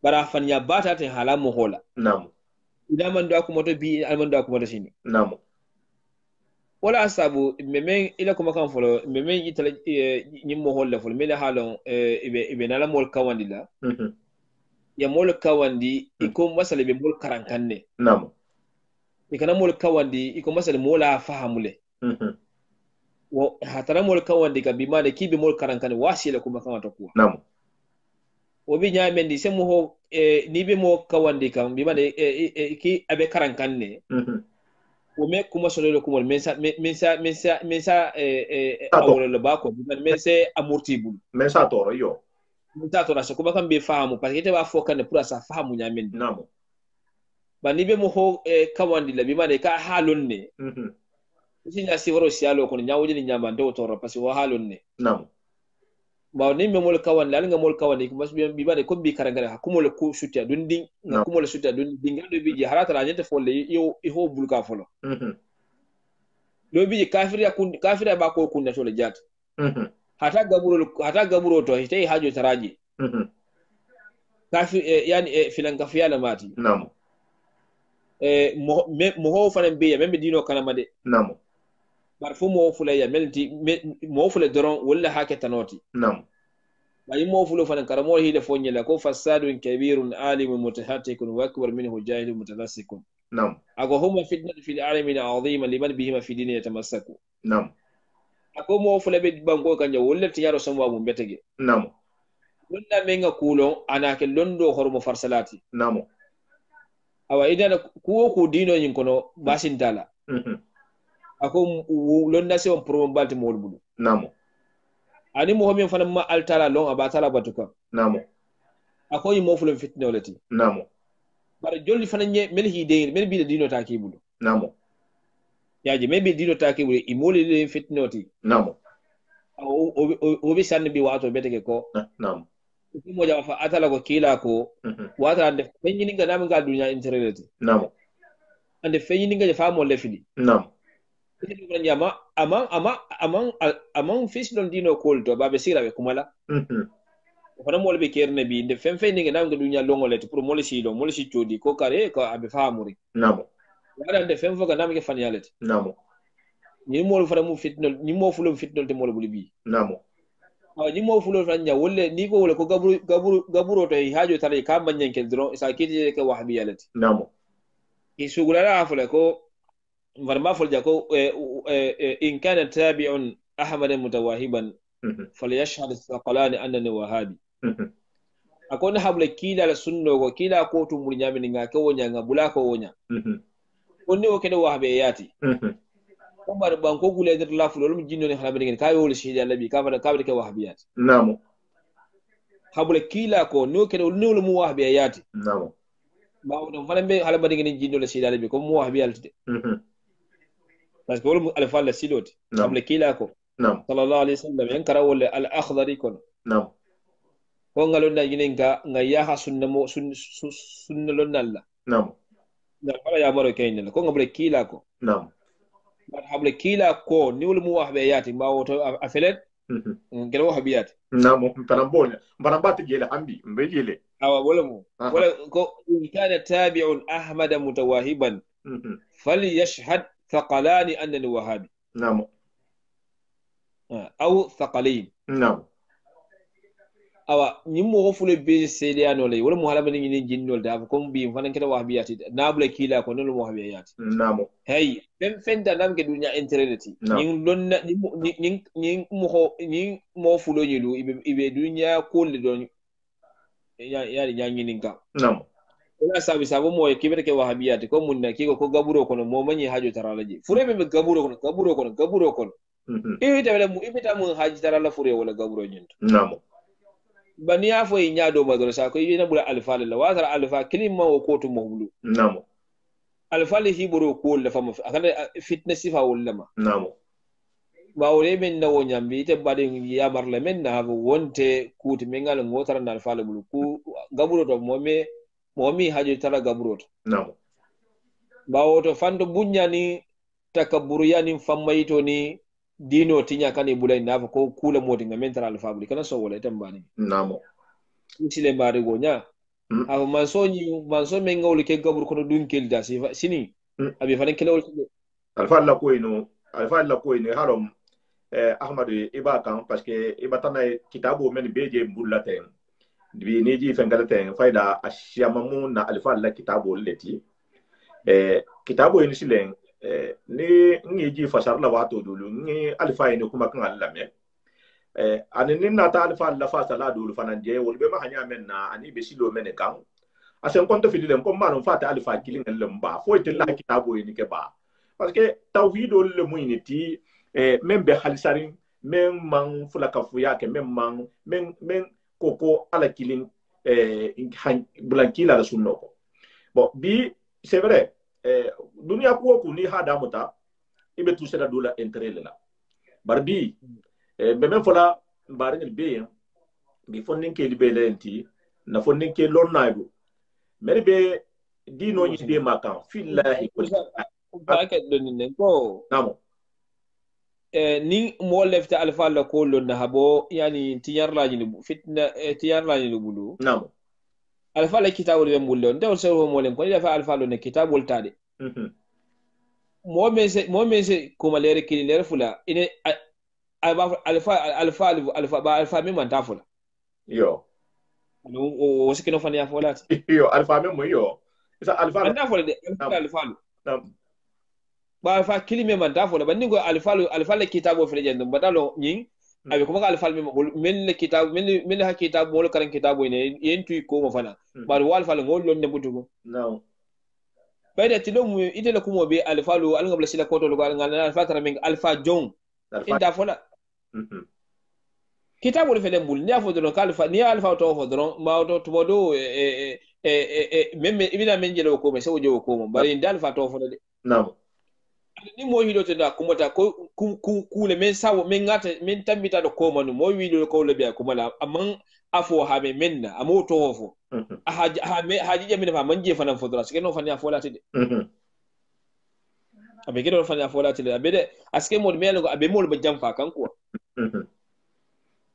bara fan ya bata ta hala mo hola namo idan man da kuma to bi alman da kuma to shine namo wala asabu memen ila kuma kan folo memen itala nyim mo holla folo mele halon ibe nala mol kawandila ya mol kawandi iko masale be mol karankanne namo ikana mol kawandi iko masale mola fahamule wo hatara mol kawandi ka bima de kibe mol karankane wasile kuma kan to kuwa namo obi nyamendi se mo ho ni be mo kawandi kan bima de ki abe karankanne o me kuma solo ko mensa awolo le bako mensa amortibul mensa toro yo mensa toro so kuma kan be fahamu parce que te ba fokane pour sa fahamu nyamendi namo ba ni be mo ho kawandi la bima de ka halon ne sinya sivoro sialo ko nyawudi ni nyamba ndo toro parce que wa halon ne namo ba ni me mol kawandi la nga mol kawandi ko mas bima de ko bi karangare ha kumol ko sutia dundi nga kumol sutia dundi ngado bi harata la nyete folle yo ho bulka folo do bi kafiri ba ko kunna to le jat hata gaburo to hitay hajo taraji kafiri yani filan kafiyala mati namo mo ho fanan be membe dino kana made namo bar fu mo fula ya melti mo fula doron wala hake tanoti namo bayi mo fulo fanan karamo hile fonyela ko fasadun kabirun alimun mutahattikun wa akbar minhu jahilun mutalassikun namo ako huma fitnatu fil alamin azima liman bihima fi dini yatamassaku namo ako mo fula be banko kanja wala tiyaro somwa mum betege namo wala menga kulo anake londo hormo farsalati namo awa idana ku dino nyin kono basintala ako londa se on pro balti mol budu namo ani mo homi fana ma altala lon abatala batuka namo ako yi mo fulum fitna olati namo bara jolli fana nye mel hide mel bi dino ta kibulu namo yaji mel bi dino ta kibulu imoli le fitnoti namo o bi sanni bi wato beteke ko namo mo jawa fa atala ko kila ko wata ande fenyini ga namin ga dunya internet namo ande fenyini ga fa mo lefili namo nyama amang fish don dino kolto babe sira be kumala fana mol be kerne bi inde fen ni ga namin ga dunya longolete pour mol si chodi ko kare ko abe faamuri namo wala ande fen fo ga namin ga fanyalete namo ni mol fana mu fitnol ni mo fulo fitnol te mol buli bi namo ni mo fulo fanya wolle ni ko wolle ko gaburo to hajo tare ka manyen kel dron sa kiti ke wahbiyalati namo isugulala afule ko varma fulja ko in kana tabi'un ahmad mutawahiban falyashhad thaqalan annani wahabi akon hable kila la sunno ko kila ko to mur nyami nga ko wonya nga bula ko wonya onni o kedo wahbe yati umar banko gule der la fulo lum jinno ni halabe ngi kayo wol shi yalla bi ka fada ke wahbiyat namo hable kila ko no kedo no mu wahbe yati namo bawo don fana be halabe ngi jinno la shi yalla bi ko mu wahbiyat de parce que wol alfa la siloti hable kila ko sallallahu alaihi wasallam yankara wol al akhdari kon namo ko ngalon da ginen nga yaha sunna mo sunna lon nalla namo da fala ya maro kayne ko ngable kila ko namo bat hable kila ko ni wol mu wahbe yati bawo to afelet ngel wahbiyat namo parambole parambati gele ambi mbejele awa wala ko kana tabi'un ahmad mutawahiban falyashhad ثقلان أنني وهابي نعم أو ثقلين نعم awa nyimmo ko fule be seliano le wala mo hala bani ni jinnol da ko bi fanan keda wahbiyati nabule kila ko non mo wahbiyati namo hey fen da nam ke dunya internet ni don ni mo fulo nyilu ibe dunya ko le don ya nyini ka namo wala sabu mo kibere ke wahbiyati ko munna kiko ko gaburo kono mo manyi hajo taralaji fure be gaburo kono tawle mu ibita mun haji tarala fure wala gaburo nyinto namo bani ya fo nya do magoro sa ko yina bula alfa la wa tara alfa kilima o ko to mohulu namo alfa li hiburo ko la fama akana fitness fa wala namo ba wore men na wonyambi te bade ya marle men na have wonte kuti mengal ngotara na alfa la bulu ku gaburo to momi haji tara gaburo to namo ba woto fando bunyani takaburu yani famayito ni dino tinya kane bulai na ko kula moti ngamen tara alfa bulu kana so wala tambani namo sile mari gonya aw manso men ngawli ke gabur kono dun kelda sini abi fanan kelawol alfa la ko ino harom ahmadu iba kan parce que iba tanay kitabo men beje bullate bi neji fengalate fayda ashiyamamu na alfa la kitabo leti kitabo ino silen ni ngeji fasar la wato dulu ni alfa ino kuma kan allame ani nata alfa la fa sala dulu fananje wolbe ma hanya men na ani be silo men kan asen konto filile ko manon fata alfa kilin lamba fo te la kitabo ino ke ba parce que tawhido le muiniti men be halisarin men man fulaka fuya ke men koko ala kilin blankila la sunno ko bon bi c'est vrai dunia ko ko ni hada muta ibe toucher la dola intérêt la barbi be men fola barin be bi fonnin ke libe lenti na fonnin ke lonnaydo mer be dino ni be makan fillahi ba ka donin ko namo ni mo lefta alfa la ko lon na habo yani tiyar la ni fitna tiyar la ni bulu namo alfa la kitabul be mullo ndew so mo len ko ila fa alfa lo ne kitabul tade mo men se ko malere kili lere fula ine alfa me man tafula yo o sikino fani ya folat yo alfa me mo yo isa alfa anda fula de alfa namo ba fa kilime man da fola banni go alfa le kitabo fele jendo badalo nyin abi kuma ga alfa men le kitabo men ha kitabo mo karan kitabo ne yentu ko mo fana ba wal fa ngol lon ne butugo no bayda tilo mu ide le kumo be alfa lo al ngabla sila ko to lo gal ngal alfa tara men alfa jon inda fola kitabo le fele mbul ni afo do alfa ni alfa to fo don ma to bodo même ibina men jelo ko me sewo jewo ko mo bari dal fa to fo de nam ni mo hilo to da kumata ko ku le men sawo men ngata men tambita do ko manu mo wi ko le biya kuma amman afo ha me menna amo to fo ha ji jamina fa man je fanan fodra sike no fanya fola tede abe kedo fanya fola tede abe de aske mo melo ko abe mo be jamfa kan ko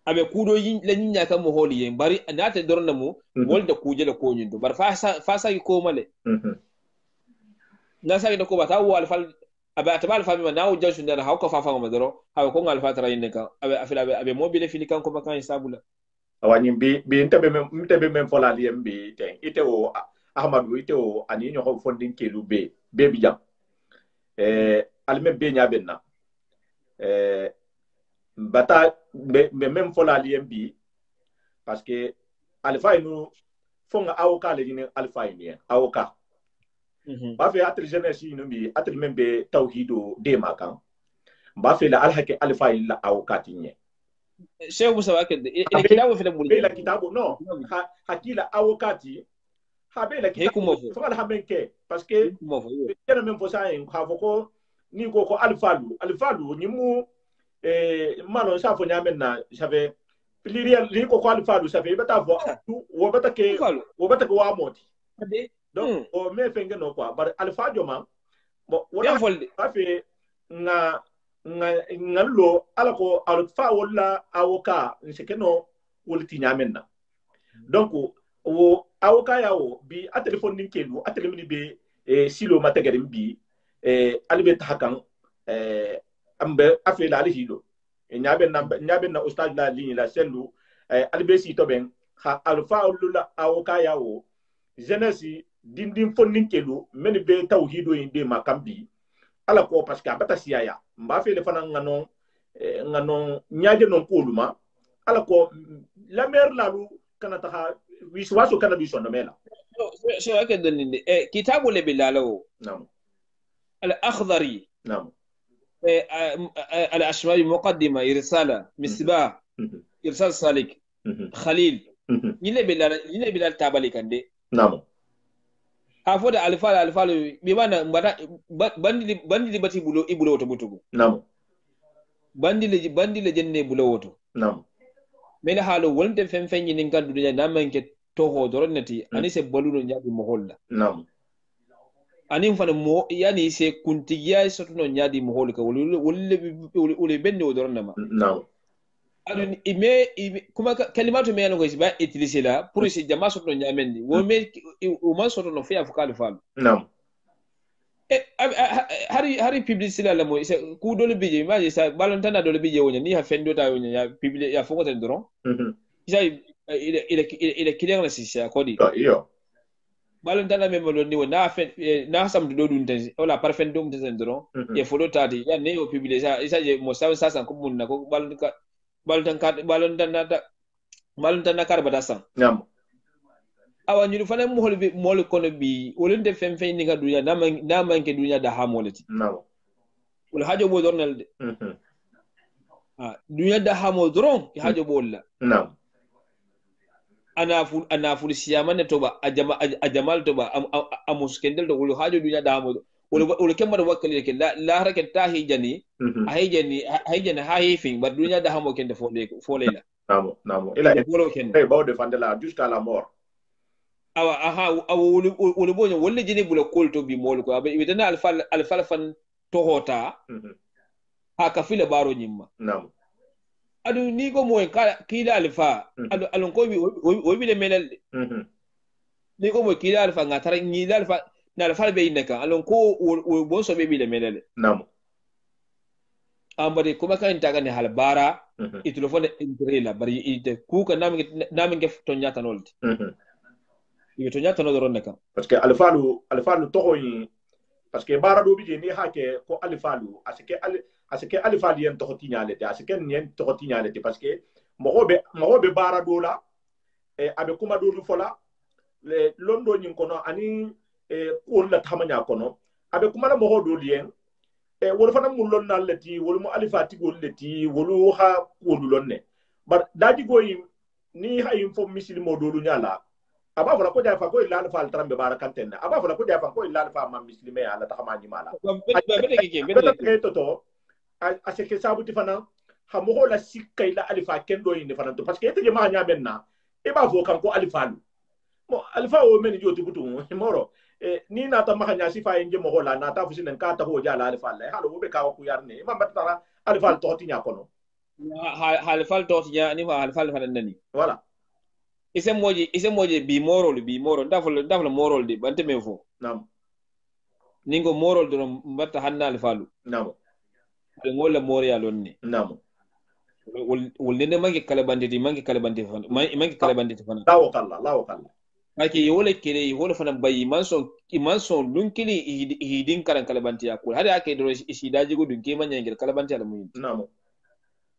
abe kudo yin la nyinya kan mo holi yen bari nata dorna mu wolde kuje le ko nyindo bar fa sa ko male na sa ko bata wo alfal abe atbal fami na wo jashu ndana hawko fa fa madoro hawo ko ngal fatara yin kan abe mobile fini kan ko bakan sabula awani bi ntebe mem fola li mbi ten ite o ahmadu ite o ani nyo fondin kelu be bi jam alme be nya benna bata mem fola li mbi parce que alfa inu fonga awoka le ni alfa inu awoka ba fe atel jeunesse inu bi atel membe tawhido de makan ba fe la alhaki alfa illa awoka tinye Sheikh Musa wakende ile kitabu vile buli ile kitabu no hakila awokati habela kitabu fala hamenke parce que yana même fosa en havoko ni ko alfalu ni mu malon sa fo nyamen na sabe pluriel ni ko alfalu sabe bata vo wo bata ke wa moti donc o me fenge no quoi bar alfajo ma bo wala fa fe ngallo alako alfa wala awoka nsekeno wolti nyamenna donc wo awoka yawo bi a telephone nin kelu a telemini be silo matagari bi albe tahakan ambe afela alhido nyaben na ustad la ligne la selu albe si to ben ha alfa wala awoka yawo jeunesse dindin fonnin kelu men be tawhido inde makambi ala ko parce que abata siaya mba fele fana ngano nyaaje non koluma ala ko la mer lalu kana ta wiswaso kana bi sonno mela so aked ni kitabu le bilalo nam al akhdari nam al ashmari muqaddima irsala misbah irsal salik khalil ni le bilal tabali kande nam afoda alfalo bi mana bandi bati ibulo woto butugo nam bandi le jenne bulo woto nam mena halo wonte fen nin kan dunya namanke to ho doronati ani se baluno nyaadi mo holla nam ani fana mo yani se kuntiya sotuno nyaadi mo holka wolle benne o doronnama nam adu ime kuma kalimatu me yango ba utiliser la pour essayer jama sotuno nyamendi wo me o man sotuno fi afukal fal nam hari publicité la mo ku dole bije ma sa balontana dole bije wonya ni ha fendo ta wonya ya publicité ya fongo tan doron isa ile kileng na sisi akodi iyo balontana me mo ni wona na sam do dun tan wala parfait dum tan doron e fodo tati ya ne o publicité isa je mo sa san ko munna ko balontana kar badasan nam awa nyuru fana mol kono bi wolende fen ni ga dunya na manke dunya da ha molati nam wala hajo bo dornal de dunya da ha mo doron hajo bo la nam ana ful siyama ne toba ajamal toba amuskendel to wala hajo dunya da ha mo wala kemma wakkali ke la harake tahi jani hayjani ha hifing ba dunya da ha mo kende fo lela nam ila e baw defendre la jusqu'à la mort awa wala bonyo wala jini bula kolto bi mol ko abe witana alfal fan tohota ha ka file baro nyimma nam adu ni ko moy kila alfa adu alon ko bi le melal ni ko moy kila alfa ngatara ni alfa na alfa be inaka alon ko wo bon so be le melal nam ambari kuma kan taga ne halbara itulofone intrela bari ite kuka naminge to nyata nolti to nyata no doron naka parce que alfalu to yi parce que bara do bije ni hake ko alfalu asike alfalu yen to tinyale te asike yen to tinyale te parce que mogobe bara do la abe kuma do fola le londo nyin kono ani ko la tamanya kono abe kuma la mogo do lien wolu fana mu lon nal leti wolu mu alifati gol leti wolu ha wolu lonne bar daji goyi ni hay fo misil mo dolu nyala aba fala ko jafa ko illa fa trambe barakanten aba fala ko jafa ko illa fa ma muslime ala ta kama mala beta ke to a se ke sabu ti fana ha mo la sikka ila alifa kendo inde fana to parce que ete ma nya benna e ba fo kan ko alifa lu mo alifa o men joti butu moro ni na ta ma nya sifa inje mo la na ta fusin ka ta ho jala alifa la halo be ka ko yarne ma batara alifa to ti nya kono halifal to ti nya ni fa halifal fana nani voilà ise moje bi morol dafal morol de bante men fo nam ningo morol do mbatta hanna alifalu nam de ngolla moriya lonni nam wol ne mangi kala banditi mangi kala banditi fana lawo kala aki yole kire yole fana bayi manson dun kili hidin karan kala banti yakul hada ake do isidaji go dun ke manya ngel kala banti ala muyin nam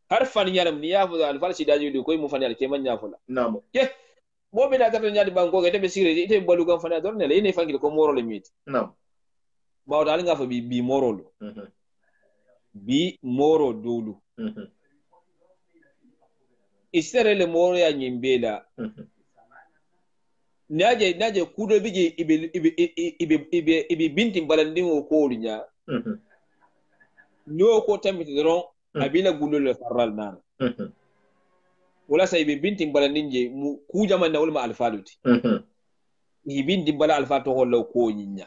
har fan yaram ni yafu alfal sidaji do koy mu fana al ke manya fula nam ye mo be da tan nyaadi banko ke be sire ite balu gam fana dorne le ine fangil ko morol miti nam bawo dal nga fa bi morol bi moro dolu isere le moro ya nyimbela naje kudo bije ibe binti balandin o ko linya nyo ko tamiti ron abila gulul faral nan wala sai ibe binti balandin je ku jaman na wala alfaluti binti bala alfato hollo ko nyinya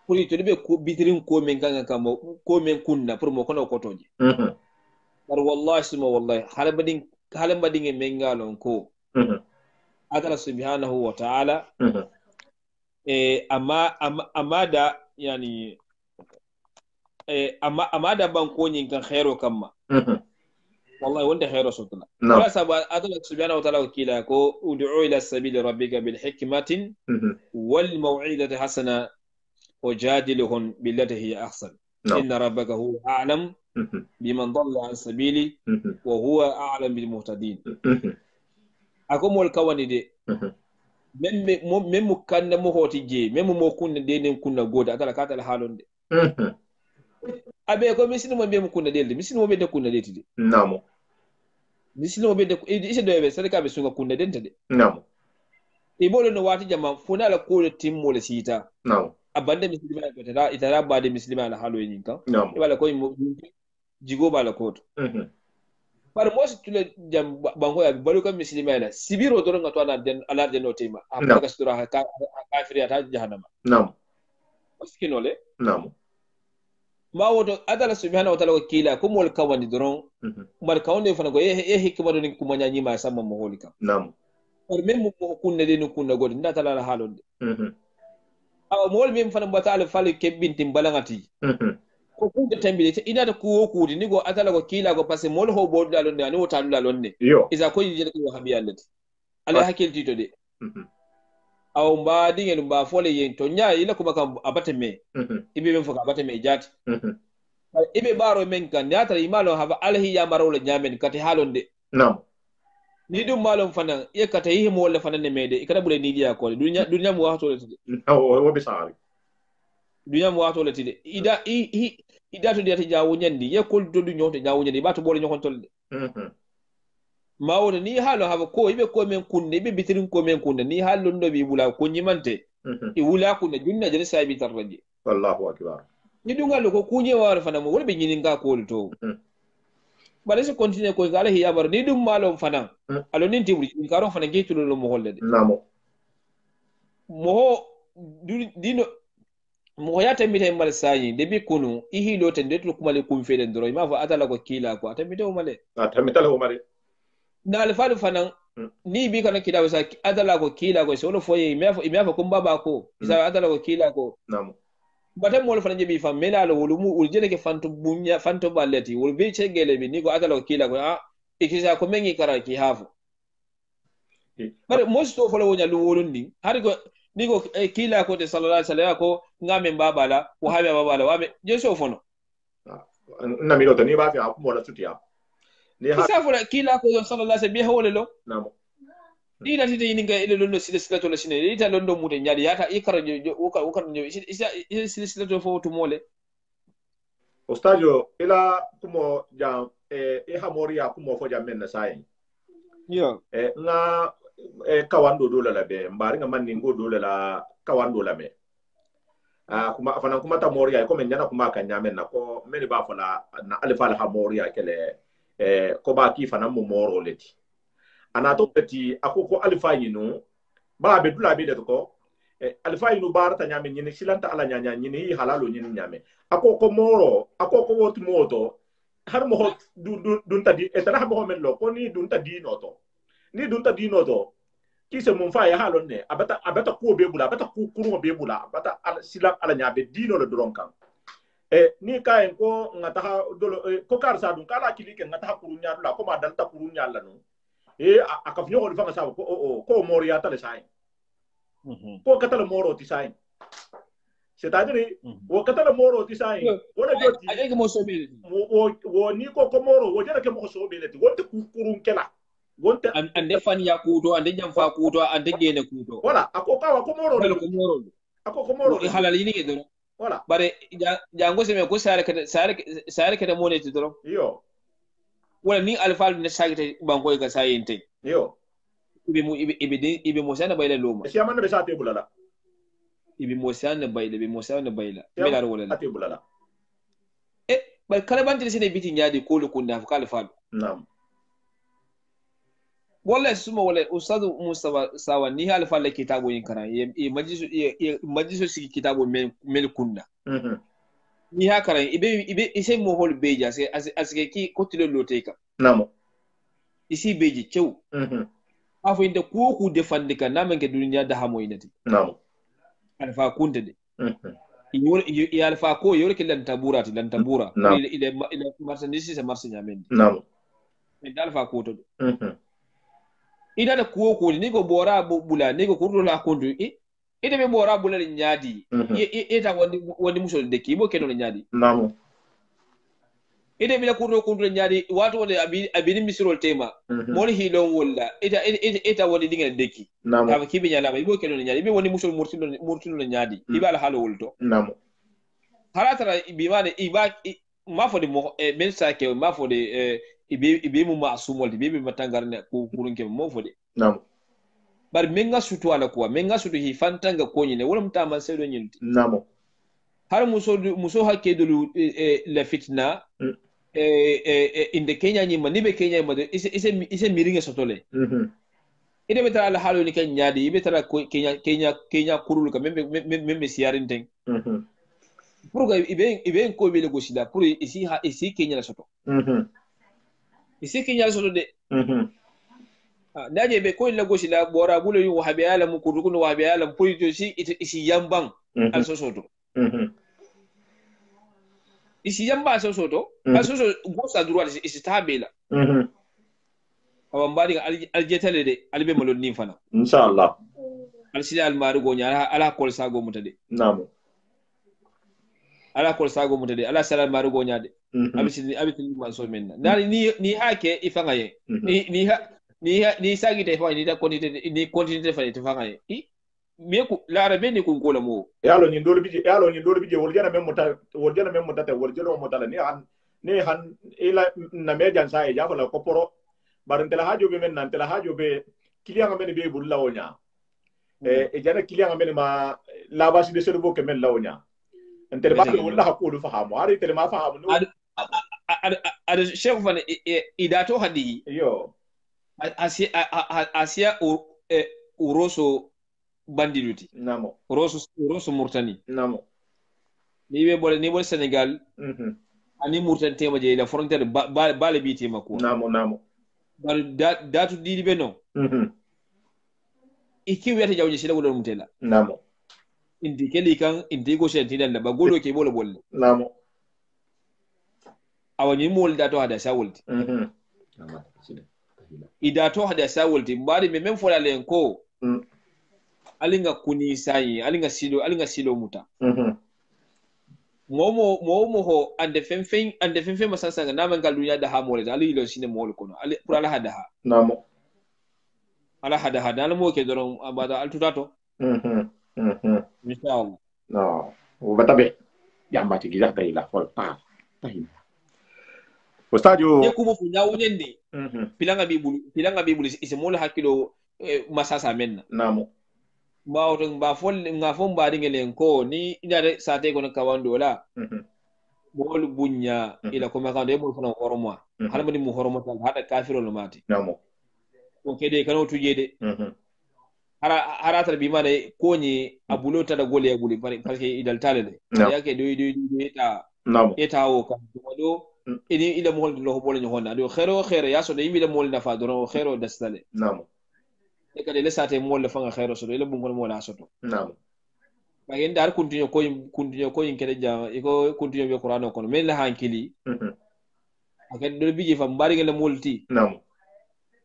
kuri to be ko bitirin ko men kanga kamo ko men kunna pour mo kono ko toje par wallahi suma wallahi halabadin men ngalon ko Allah subhanahu wa ta'ala amma da yani amma da ban konyin kan khairo kamma wallahi wanda khairo sutuna wala saba Allah subhanahu wa ta'ala kila ko ud'u ila sabili rabbika bil hikmatin wal maw'izati hasana wajadilhum billati hiya ahsan inna rabbaka huwa a'lam biman dalla an sabili wa huwa a'lam bil muhtadin ako mol kawani de men mu kanda mo hoti je men mo kunna de nen kunna goda atala katal halonde abe ko misino mo be mu kunna de misino mo be de kunna de tide namo misino mo be de ise do be sadaka be sunga kunna de tade namo e bolo no wati jama funa la ko timmo le sita namo abande muslima ko tada itara ba de muslima la halo yin kan e wala ko jigo bala ko par mo si tule jam bango ya balu kam muslimana sibiro do nga to na den ala den no tema après ka sura ka kafiri ata jahannama nam maskino le nam ma wodo adala subhanahu wa ta'ala wakila ko mol kawandi doron mar kawande fana go e hikma do ni kuma nyanyi ma samma mo holika nam par mem mo kunne de ni kunna god nda tala halonde aw mol mem fana batala fali kebbinti balangati ko kunde tambide te ina da kuwo kudi ni go atala ko kila go passe mol ho bodu dalonde ani wota dalonde isa ko yije ko habi yallati ala hakilti to de aw mba dingel mba fole yen to nya ila ko makam abate me ibe men foka abate me jati ibe baro men kan nyata imalo haba alhi ya marawla nyamen kati halonde nam ni dum malum fana ye kata yi mo wala fana ne mede ikada bule ni dia ko dunya mo wato le tide wo be sari dunya mo wato le tide ida to dia jawo nyandi ye kol do du nyoto jawo nyandi ba to bole nyokon tolde mawodo ni halo haba ko ibe ko men kunne ibe bitirin ko men kunne ni halo ndo bi bula ko nyimante e wula kunne junna jere sabi tarraje wallahu akbar ni dungal ko kunye war fana mo wolbe nyini nga ko to bare se continue ko gala hiya bar ni dum malom fana alo nin tibri ni karo fana ge tulo mo holle de namo mo dino mo ya tambita mal sayi de bi kunu ihi lo tan de to kuma le kum feden doro ma fa atala ko kila ko tambita o male tambita o male na alfalu fana ni bi kana kida wasa atala ko kila ko so lo foye me fa kum baba ko isa atala ko kila ko namo bata mo fana jebi fam mena lo wulumu uljene ke fanto bunya fanto balleti wol be chegele bi ni ko atala ko kila ko ikisa ko mengi kara ki hafu bare mosto folo wonya lu wolundi har ko ni ko kila ko te sallallahu alaihi wasallam ko ngame babala ko habe babala wabe je so fono na mi lo tani ba fi mo la tutia ni ha isa fola kila ko sallallahu alaihi wasallam be hole lo namo ina tite yininga ile londo silsilato la shine ita londo mute nyadi yata ikara ukar isa silsilato fo to mole ostadio ila kumo jam e hamoria kumo fo jam men sai yo nga kawando dole la be mbari nga man ngo dole la kawando la me kuma afana kuma ta moria ko men nyana kuma ka nyame na ko meni ba fala na alifa la moria kele ko ba ki fana mo moro leti ana to peti akoko alifa yinu ba be dula be de ko alifa yinu bar ta nyame nyini silanta ala nyanya nyini halalo nyini nyame akoko moro akoko wot moto har mo hot dun ta di etana mo men lo ko ni dun ta di noto ni dun ta di noto kise mun fa ya halon ne abata ko be bula abata ku kuru be bula abata silam ala nyabe dino le doron kan ni kayen ko ngata dolo ko kar sa dun kala kilike ngata kuru nya la ko ma dalta kuru nya la no aka fnyo ko fa sa ko moriya tale sai ko katale moro ti sai c'est-à-dire wo katale moro ti sai wona joti ade ko mo so be wo ni ko moro wo jere ke mo so be leti wonte ku kuru kela wonte ande fan ya kuto ande jam fa kuto ande gene kuto wala ako kawa ko moro ako ko moro halal yini ke do wala bare jango se me ko sare ke mo ne ti do yo wala ni alfal ne sagite banko ga sayente yo ibe mo sana bayla loma si amana be sate bulala ibe mo sana bayla mela ro wala ate bulala bar kala banti sene biti nyaadi ko lu kunda fa alfal nam wala suma wala ustadu mustafa sawa ni alfal le kitabu yin kana majisu sigi kitabu mel kunda ni hakara ibe ise mo hol beja se asike ki kotilo loteka namo isi beji cew afo inde ku defandika namenke duniya da hamo inati namo alfa kunte de i alfa ko yorke lan tabura ile marchandise se marché nyamendi namo inde alfa ko to ida da ku ni ko bora bula ni ko kurdo la kondu ite be bora bula nyaadi ita wandi musol de ki bo keno nyaadi namo ite be kurdo kondu nyaadi wato wala abini misirol tema moni hilon wala ita wandi dinga deki namo kibe nyala ba ibo keno nyaadi be wandi musol murtilo nyaadi ibala halo wolto namo haratara ibimane ma fodi mo ben sake ma fodi ibe mu masumol ibe matangarne ko kurunke mo fodi namo bar menga sutu ala kuwa menga sutu hi fantanga ko nyine wala mtama sedo nyinti namo har muso hakke dulu la fitna inde Kenya nyima nibe Kenya ma ise miringa sotole ide betara ala halu ni kan nyaadi ibe tara Kenya kurul ka membe siyarinten pour que ibe ko be le gosida pour ici Kenya la soto ici Kenya la soto de ndaje be ko la gosida bora bulo yu wahabi alam ko dukun wahabi alam pour to isi yambang al sosoto isi yamba sosoto al soso gosa droit isi tabela awan bari aljetale de albe malon ni fana inshallah al sila al marugo nya ala kol sago mutade namo ala kol sago mutade ala sala marugo nya de abisi man so menna ni hake ifanga ye ni sagi te fa ni da continuité fa te fanga ye me ku larabe ni kun kola mo yalo ni dole bije wol jana mem mutata wol jelo mutala ni han ila na mejan sai ja fala ko poro barin tela hajo be men nan tela hajo be client men be bul lawonya jana client men ma lavage de cerveau que men lawonya entel ba wala hakulu fahamu ari tel ma fahamu no ada chef fan idato hadi yo asia uroso bandiduti namo roso murtani namo ni bol Senegal ani murtani tema je la frontière bale bi tema ko namo bar datu didi be no iki wiyata jawje sila wala mutela namo indi keli kan indi go senti dan ba golo ke bolo bolle namo awani mol dato hada sawulti idato hada sawulti mbari me men fola len ko alinga kuni sayi alinga silo muta momo ho ande fenfen masasanga naman galunya da ha mole ali lo sine mole kono ali pour ala hada ha namo ala hada ha dal mo ke doron abada al tutato inshallah no ubatabe yamba ti gida tay la fol pa tay o stadio e kubo fu nyawu nyende pilanga bibulu ise mole hakilo masasa menna namo ba wato ba fol nga fon ba dingelen ko ni ina da sate ko kawando la bol bunya ila ko makande mo fona hormo hala mani mu hormo tan hada kafiro lo mati namo ko kede kano tuje de haratar bi mana ko ni abulota da gole ya guli parce que idal talale yake do ta eta o kan do ini ila mo lo bol ni honna do khero ya so de ila mo na fa do khero dastale namo e kade le sate mo le fanga khero so do ila bungol mo la soto namo ba gen dar continue ko yin kede ja iko continue be qur'ano kono men la hankili akan do biji fam bari ngel multi namo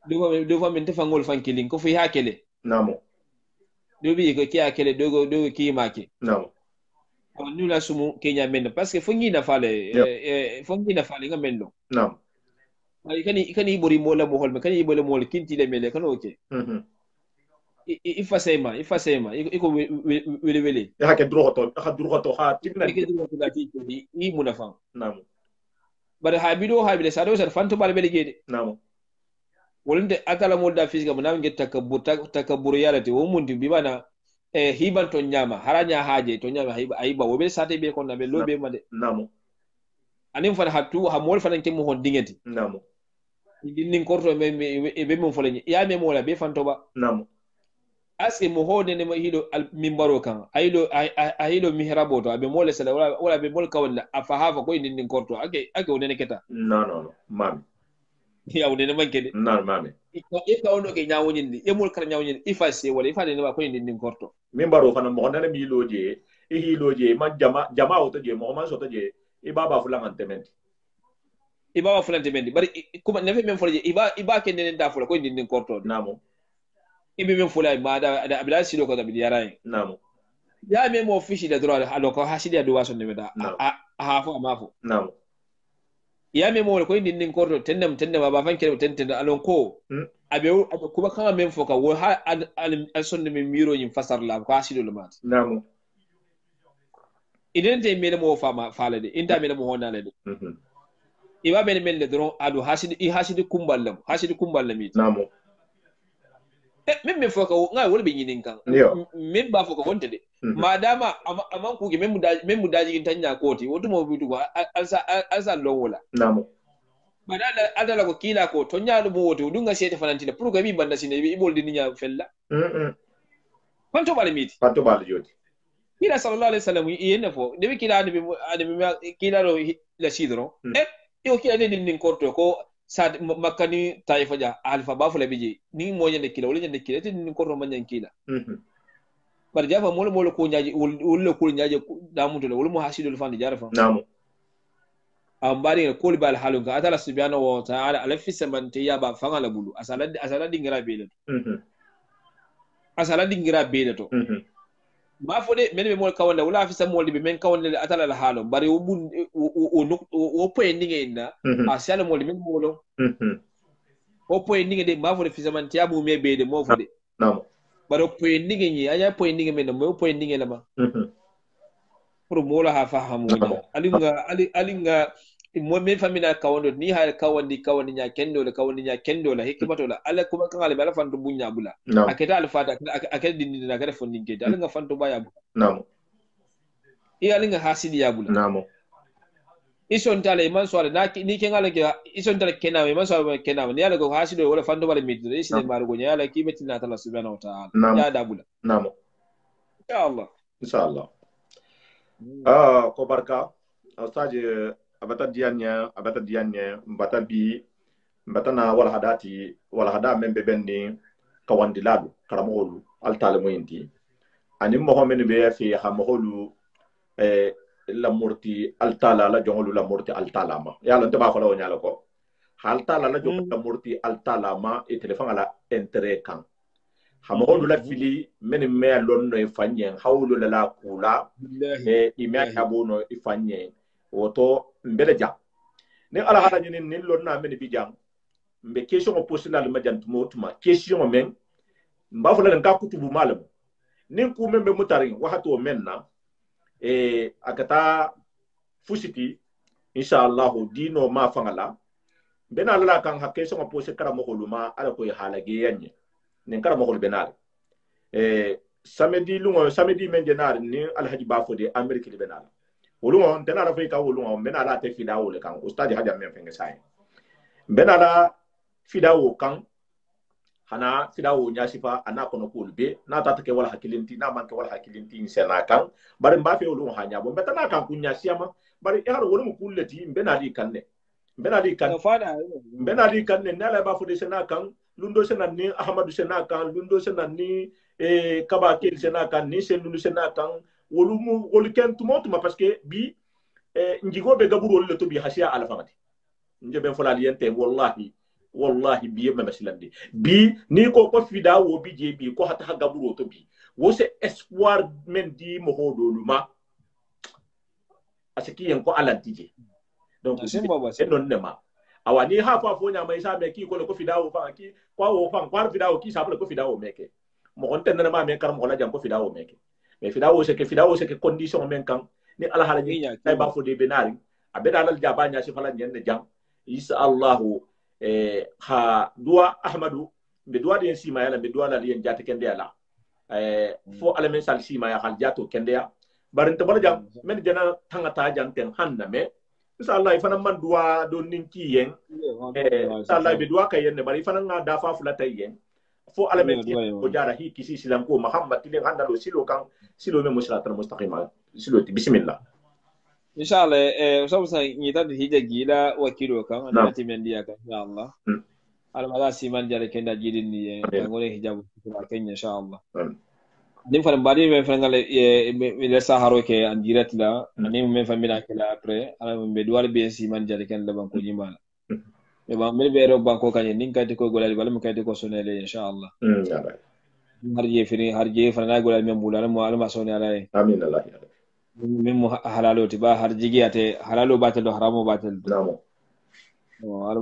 do fa men te fangol fankili ko fi hakele namo do biji ko kiya kele do ki make namo nous la sumu kenya men parce que fongi na fale nga men do namo ay kani bori mo la mo hol me kani bole mo kinti le mele kan okay ifasema iko wele ya ke drogoto ha tigna ke drogoto da ti ni munafa namo bare habide sado sar fanto bal bele gede namo wolinde atala mo da fisga mo namge takabbur yalati wo mundi bi bana hiban to nyama haranya haje to nyama aiba wo be sate be ko na be lobe made namo anim fana hatu ha mol fana ke mo hon dingeti namo nin korto be mo folani ya me mo la be fanto ba namo aske mo hode ne mo hido mimbaro kan ayilo mihrabo to abe mole sala wala be mol kawalla afahafa ko nin korto ake wonene keta no mami ya wonene mankede no mami ika ondo ke nyawonyindi e mol kala nyawonyindi ifase wala ifade ne ba ko nin korto mimbaro fana mo nana mi loje hiloje man jama o to je mo man so to je ibaba fulan antementi ibaba fulan antementi bari kuma nefe men folje iba ke nen da fula ko nin korto namo ibi min fula ma da abla silo ko da bi yarai namo ya me mo fishi da dro alo ko hasidi adu waso ne da ha fo ma fo namo ya me mo ko nin korto tendam ba fan kele tenten alon ko abe kuma kan men fo ka wo ha al sonde min miro yin fasar la ko hasidi lo mat namo idan te me mo fama falade inda me mo honna le iba ben men le dron adu hasidi kumballam mi namo min min foka ngai wol be nyinin kan min ba foka wonte de madama aman ku ge min mu daji gin tanya koti woto mo bitu ko alsa lon wala namo madala adala ko kila ko to nyaalu mo woto dunga sete fanantina pour que bi banda sine bi ibol di nya fella fanto bale miti fanto bale jodi kila sallallahu alaihi wasallam yene fo de bi kila ni kila ro la sidro yo kila de nin korto ko sad makani taifa ja alfa bafula biji ni mo nyande kila wala nyande kila tin ni korto manyan kila bar jafa molo ko nyaaji wala ko nyaaji da muto wala mo hasidul fandi jarafa namo ambari ko bal halunga atala subhanahu wa ta'ala alafi samante ya ba fanga la bulu asala dingira bele asala dingira bele to ma fode men be mol kawanda wala fi samol be men kawanda atala la halo bari o poendinge inda asala mol men molo o poendinge de ma fode fi samante ya bu me be de mo fode namo bari poendinge ni aya poendinge men mo poendinge la ma pour mola ha fahamu alinga mo men famina kawando ni ha kawandi nya kendo la hikmato la ala kuma kan ala bala fanto bunya bula aketa al fata aketa dindi na kare fondin ke alinga fanto baya bu namo alinga hasidi ya bula namo ison tale man so ala ni ken ala ke ison tale kenawe man so kenawe ni ala ko hasido wala fanto bala mitdo isine marugo nya ala kibeti na tala subhanahu wa ta'ala ya da bula namo inshallah ko barka astaje abata dianya mbata na wala hada membe benni kawandi ladu karamolu altale moyinti ani mo men be fi hamolu la murti altala la jongolu la murti altala ma ya lan taba ko la nyala ko altala la jongolu la murti altala ma e telefon ala intérêt kan hamolu la fili men me lon no ifanye hawlu la kula imya kabono ifanye woto mbele jam ni ala hada nyini ni lon na men bi jam mbe question o posila le majant motuma question men mbafula nka kutubu malam nin ku membe mutarin wahato menna akata fusiti inshallah dino ma fangala bena la kan ha question o posila kara mo holuma ala ko halage yanye nin kara mo benar samedi men jenar ni alhaji bafo de amerique li benar wolungo tenara fe ka wolungo menala te fidawo le kan ustadi haja men fenge sai benala fidawo kan hana fidawo nyasifa ana kono kulbe na tata ke wala hakilinti na man ke wala hakilinti sena kan bari mbafe wolungo hanya bo betana kan kunya siama bari ehar wolungo kulleti benali kanne benali kanne nala bafo de sena kan lundo sena ni ahmadu sena kan lundo sena ni kaba kel sena kan ni selu sena kan wolu ken tumotuma parce que bi njigo be gaburo le to bi hasiya ala famati njebe fola yente wallahi bi yema masilandi bi ni ko fida wo bi je bi ko hata gaburo to bi wo se espoir men di mo hodo luma asiki yen ko ala dije donc c'est non nema awani ha fa fo nya mai sa me ki ko fida wo fa ki wo fa kwar fida wo ki sa ko fida wo meke mo on tenna ma me kar mo la jam ko fida wo meke mais fida wo se ke condition men kan ni ala hala ni ay ba fo de benari abeda dal jaba nya si fala nyen jam isa allah ha dua ahmadu be dua de sima yala be dua la yen jate kende yala fo ala men sal sima ya hal jato kende ya barin to bala jam men jana tangata janten hanna me isa allah ifana man dua do ninki yen isa allah be dua kayen ne bari ifana nga dafa fulata yen fo ala men ko jara hi kisi silam ko muhammad tilin handa do silo kan silo me musratan mustaqima silo bismillah inshallah so sa nyita di hija gila wakilo kan anati men dia kan inshallah almala siman jare kenda jidin ni ngore hijabu kenya inshallah nim fa bari men fa ngale le saharo ke an direct la nim men fa mina ke la après ala be duwal be siman jare ken la banko jimala e ba mel be ro banko kanye nin kayte ko golal wala mo kayte ko sonele inshallah harje fa na golal men bulala mo alma sonele amin allah ya min halalo tiba harjigi ate halalo batal do haramo batal namo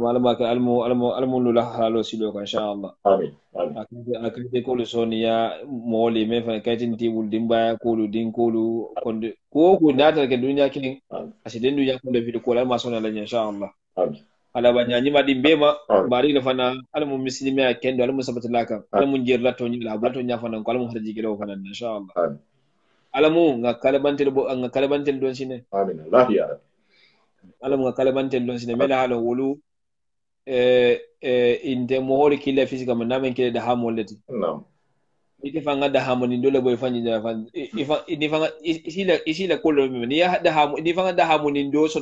alma ka almu la halalo silo ka inshallah amin akite ko sonia moli me fa kaytin tibul dimba ko lu din ko lu konde ko nata ke dunya kin asiden dunya ko de video ko alma sonele inshallah amin ala banyani ma dimbe ma bari le fana almu muslimi akendo almu sabatlaka almu jirla to ni la blato nya fana ko almu harjigi lo fana inshallah amin alamu nga kalabantel don sine amin allah ya rabbi alamu nga kalabantel don sine mela halo wolu inte mohori kila fisika manamen kile da hamoleti naam ite fanga da hamoni dole boy fanyi da fan ni fanga isila kolo ni ya da hamu ni fanga da hamoni ndo so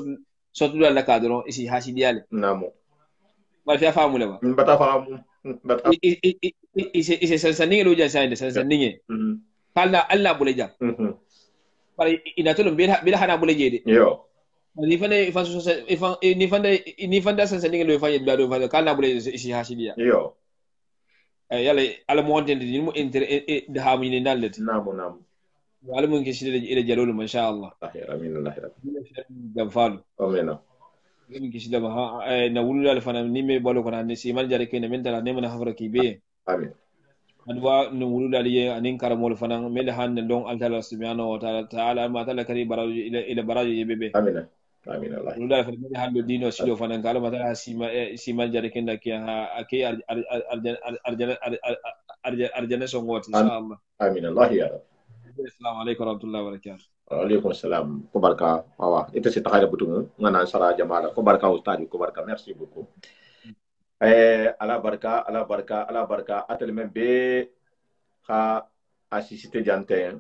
tu la kadro isi hasidiale naam ba fi famu le ba bata famu bata ise sansaninge lo ja sainde sansaninge kala alla buleja bari inatolo bila hana buleje de yo ni fanda sansaninge lo fanye do fanye kala buleje isi hasidiya yo yala ala mo wonde ni mo inter de ha mun ni nalet naam wala mun kishide ila jalolu ma sha Allah amin allah rabbi gam falu amin min kishide ma na wulu al fana ni me balo kona ni si mal jare kene men tala ne mana hafra ki be amin adwa no wulu dal ye anin karamol fana mel han don Allah subhanahu wa ta'ala ma tala kari baraju ila baraju ye bebe amin allah wulu dal fana mel han do dino silo fana kala ma tala si mal jare kenda ki ha akay arjana so ngot inshallah amin allah ya rabbi assalamu alaykum wa rahmatullahi wa barakatuh waalaikum salam ko barka wawa ite si takaya butung ngana sara jamala ko barka ustadi ko barka merci beaucoup ala barka atel men be ha assisté jante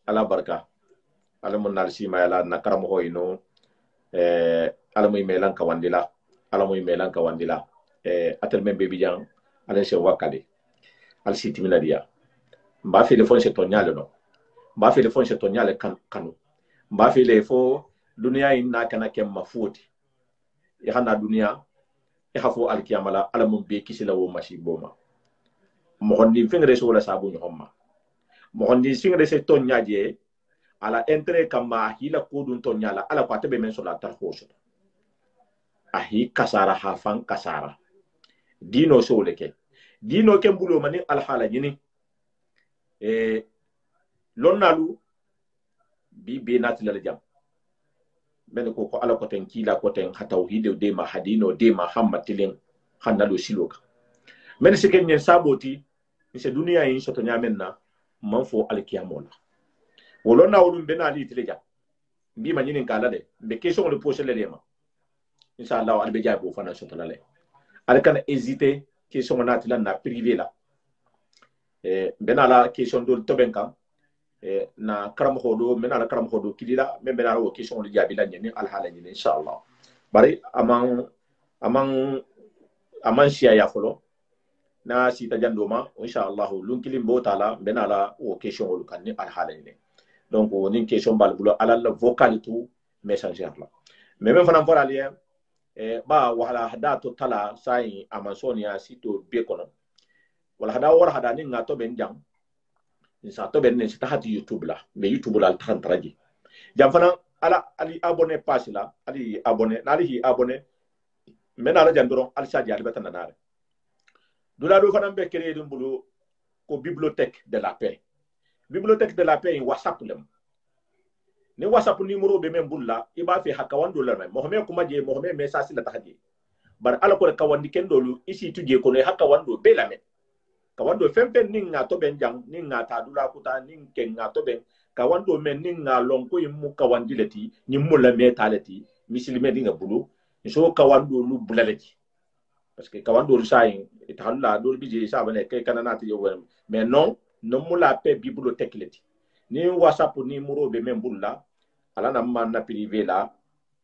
ala barka ala mun nal sima ala na karamo hoyno ala muy melan ka wandila atel men be bijan ala se wakali al siti minadia mba fi le fon se tonyale no mba fi le fon se tonyale kanu mba fi le fo dunia inna kana kem mafuti ya hana dunia hafo alkiyamala ala mun be kisila wo mashi boma mo hondi fingre so wala sabu nyoma mo hondi singre se ton nyaje ala entre kama hila kodun ton nyala ala ko tabe men so la tar hoso ahi kasara hafan kasara dino so leke dino ken bulo mani al hala yini lonnalu bi be natilal jam men ko ala ko ten kila ko ten ha tawhid de ma hadino de ma hammatilin hanalo siloka men se ken saboti se dunia yin soto nyamen na man fo alkiyamo la wolo na wolum bena ali tileja bi ma nyinin kala de be question le poser le lema inshallah albe jabo fana soto la le al kan hésiter question na tilan na privé la bena la question do to benka na karam hodo mena la karam hodo kilila men bena la question le jabi la nyini al hala nyini inshallah bari amang siya ya folo na sita jandoma inshallah lunkilim bo tala bena la o question wol kan ni al hala nyini donc ni question bal bulo ala la vocal tout messenger la mais même fana fora lien ba wala hada to tala sai amasonia sito be kono wala hada wora hada ni ngato ben jang ni sa to ben ne sita hati youtube la mais youtube la tan traji jam fana ala ali abonné page la ali abonné na ali abonné men ala jandoro al sadia ali betana nare dula do fana be créer dum bulo ko bibliothèque de la paix en whatsapp lem ni whatsapp numéro be men bulla iba fi hakawando la mohamed kuma je mohamed message la tahdi bar ala ko kawandi ken dolu isi tuje ko ne hakawando be la men kawando femfen nin nga to ben jang nin nga ta dula kuta nin ken nga to ben kawando men nin nga lon ko yimu kawandi leti ni mulla me talati misilme dinga bulu so kawando lu bulaleti parce que kawando lu sai italla do bije sa bane kay kanana ti yo mais non mula pe bibliothèque leti ni whatsapp numéro be men bulla ala na man na privé la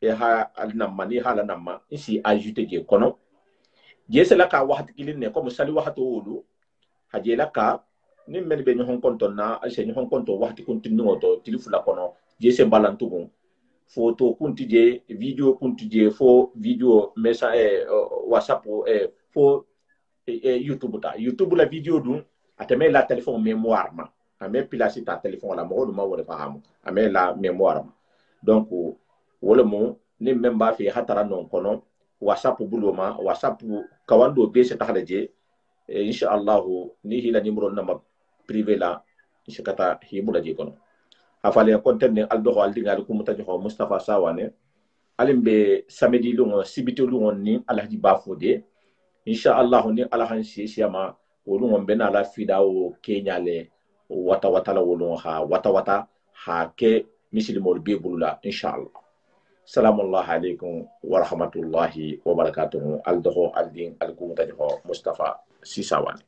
e ha alna mani hala na ma ici ajouter je kono je c'est la ka waxati kilin ne comme sali waxato wolu haje la ka ni men be ñon konton na al se ñon konton waxti continue to tilifula kono je c'est balantugo photo kunti je video kunti je fo video message whatsapp fo youtube la video dun ateme la téléphone mémoire ma ame pilasi ta téléphone la mo ma wala fahamu ame la mémoire ma donc wala mo ni memba fi hatara non kono whatsapp buloma whatsapp kawando be se taxala je inshallah ni hila numéro nama privé la inshakata hibula je kono afale contene aldo al dinga ko mutaji ho Mustafa Sawane alimbe samedi lungo sibito lungo ni alhaji bafode inshallah ni alahan siyama wolu ngom bena la fidao Kenya le wata la wolu ha wata ha ke muslimol be bulula inshallah salamu alaykum wa rahmatullahi wa barakatuh aldo al din al ko mutaji ho Mustafa Sawane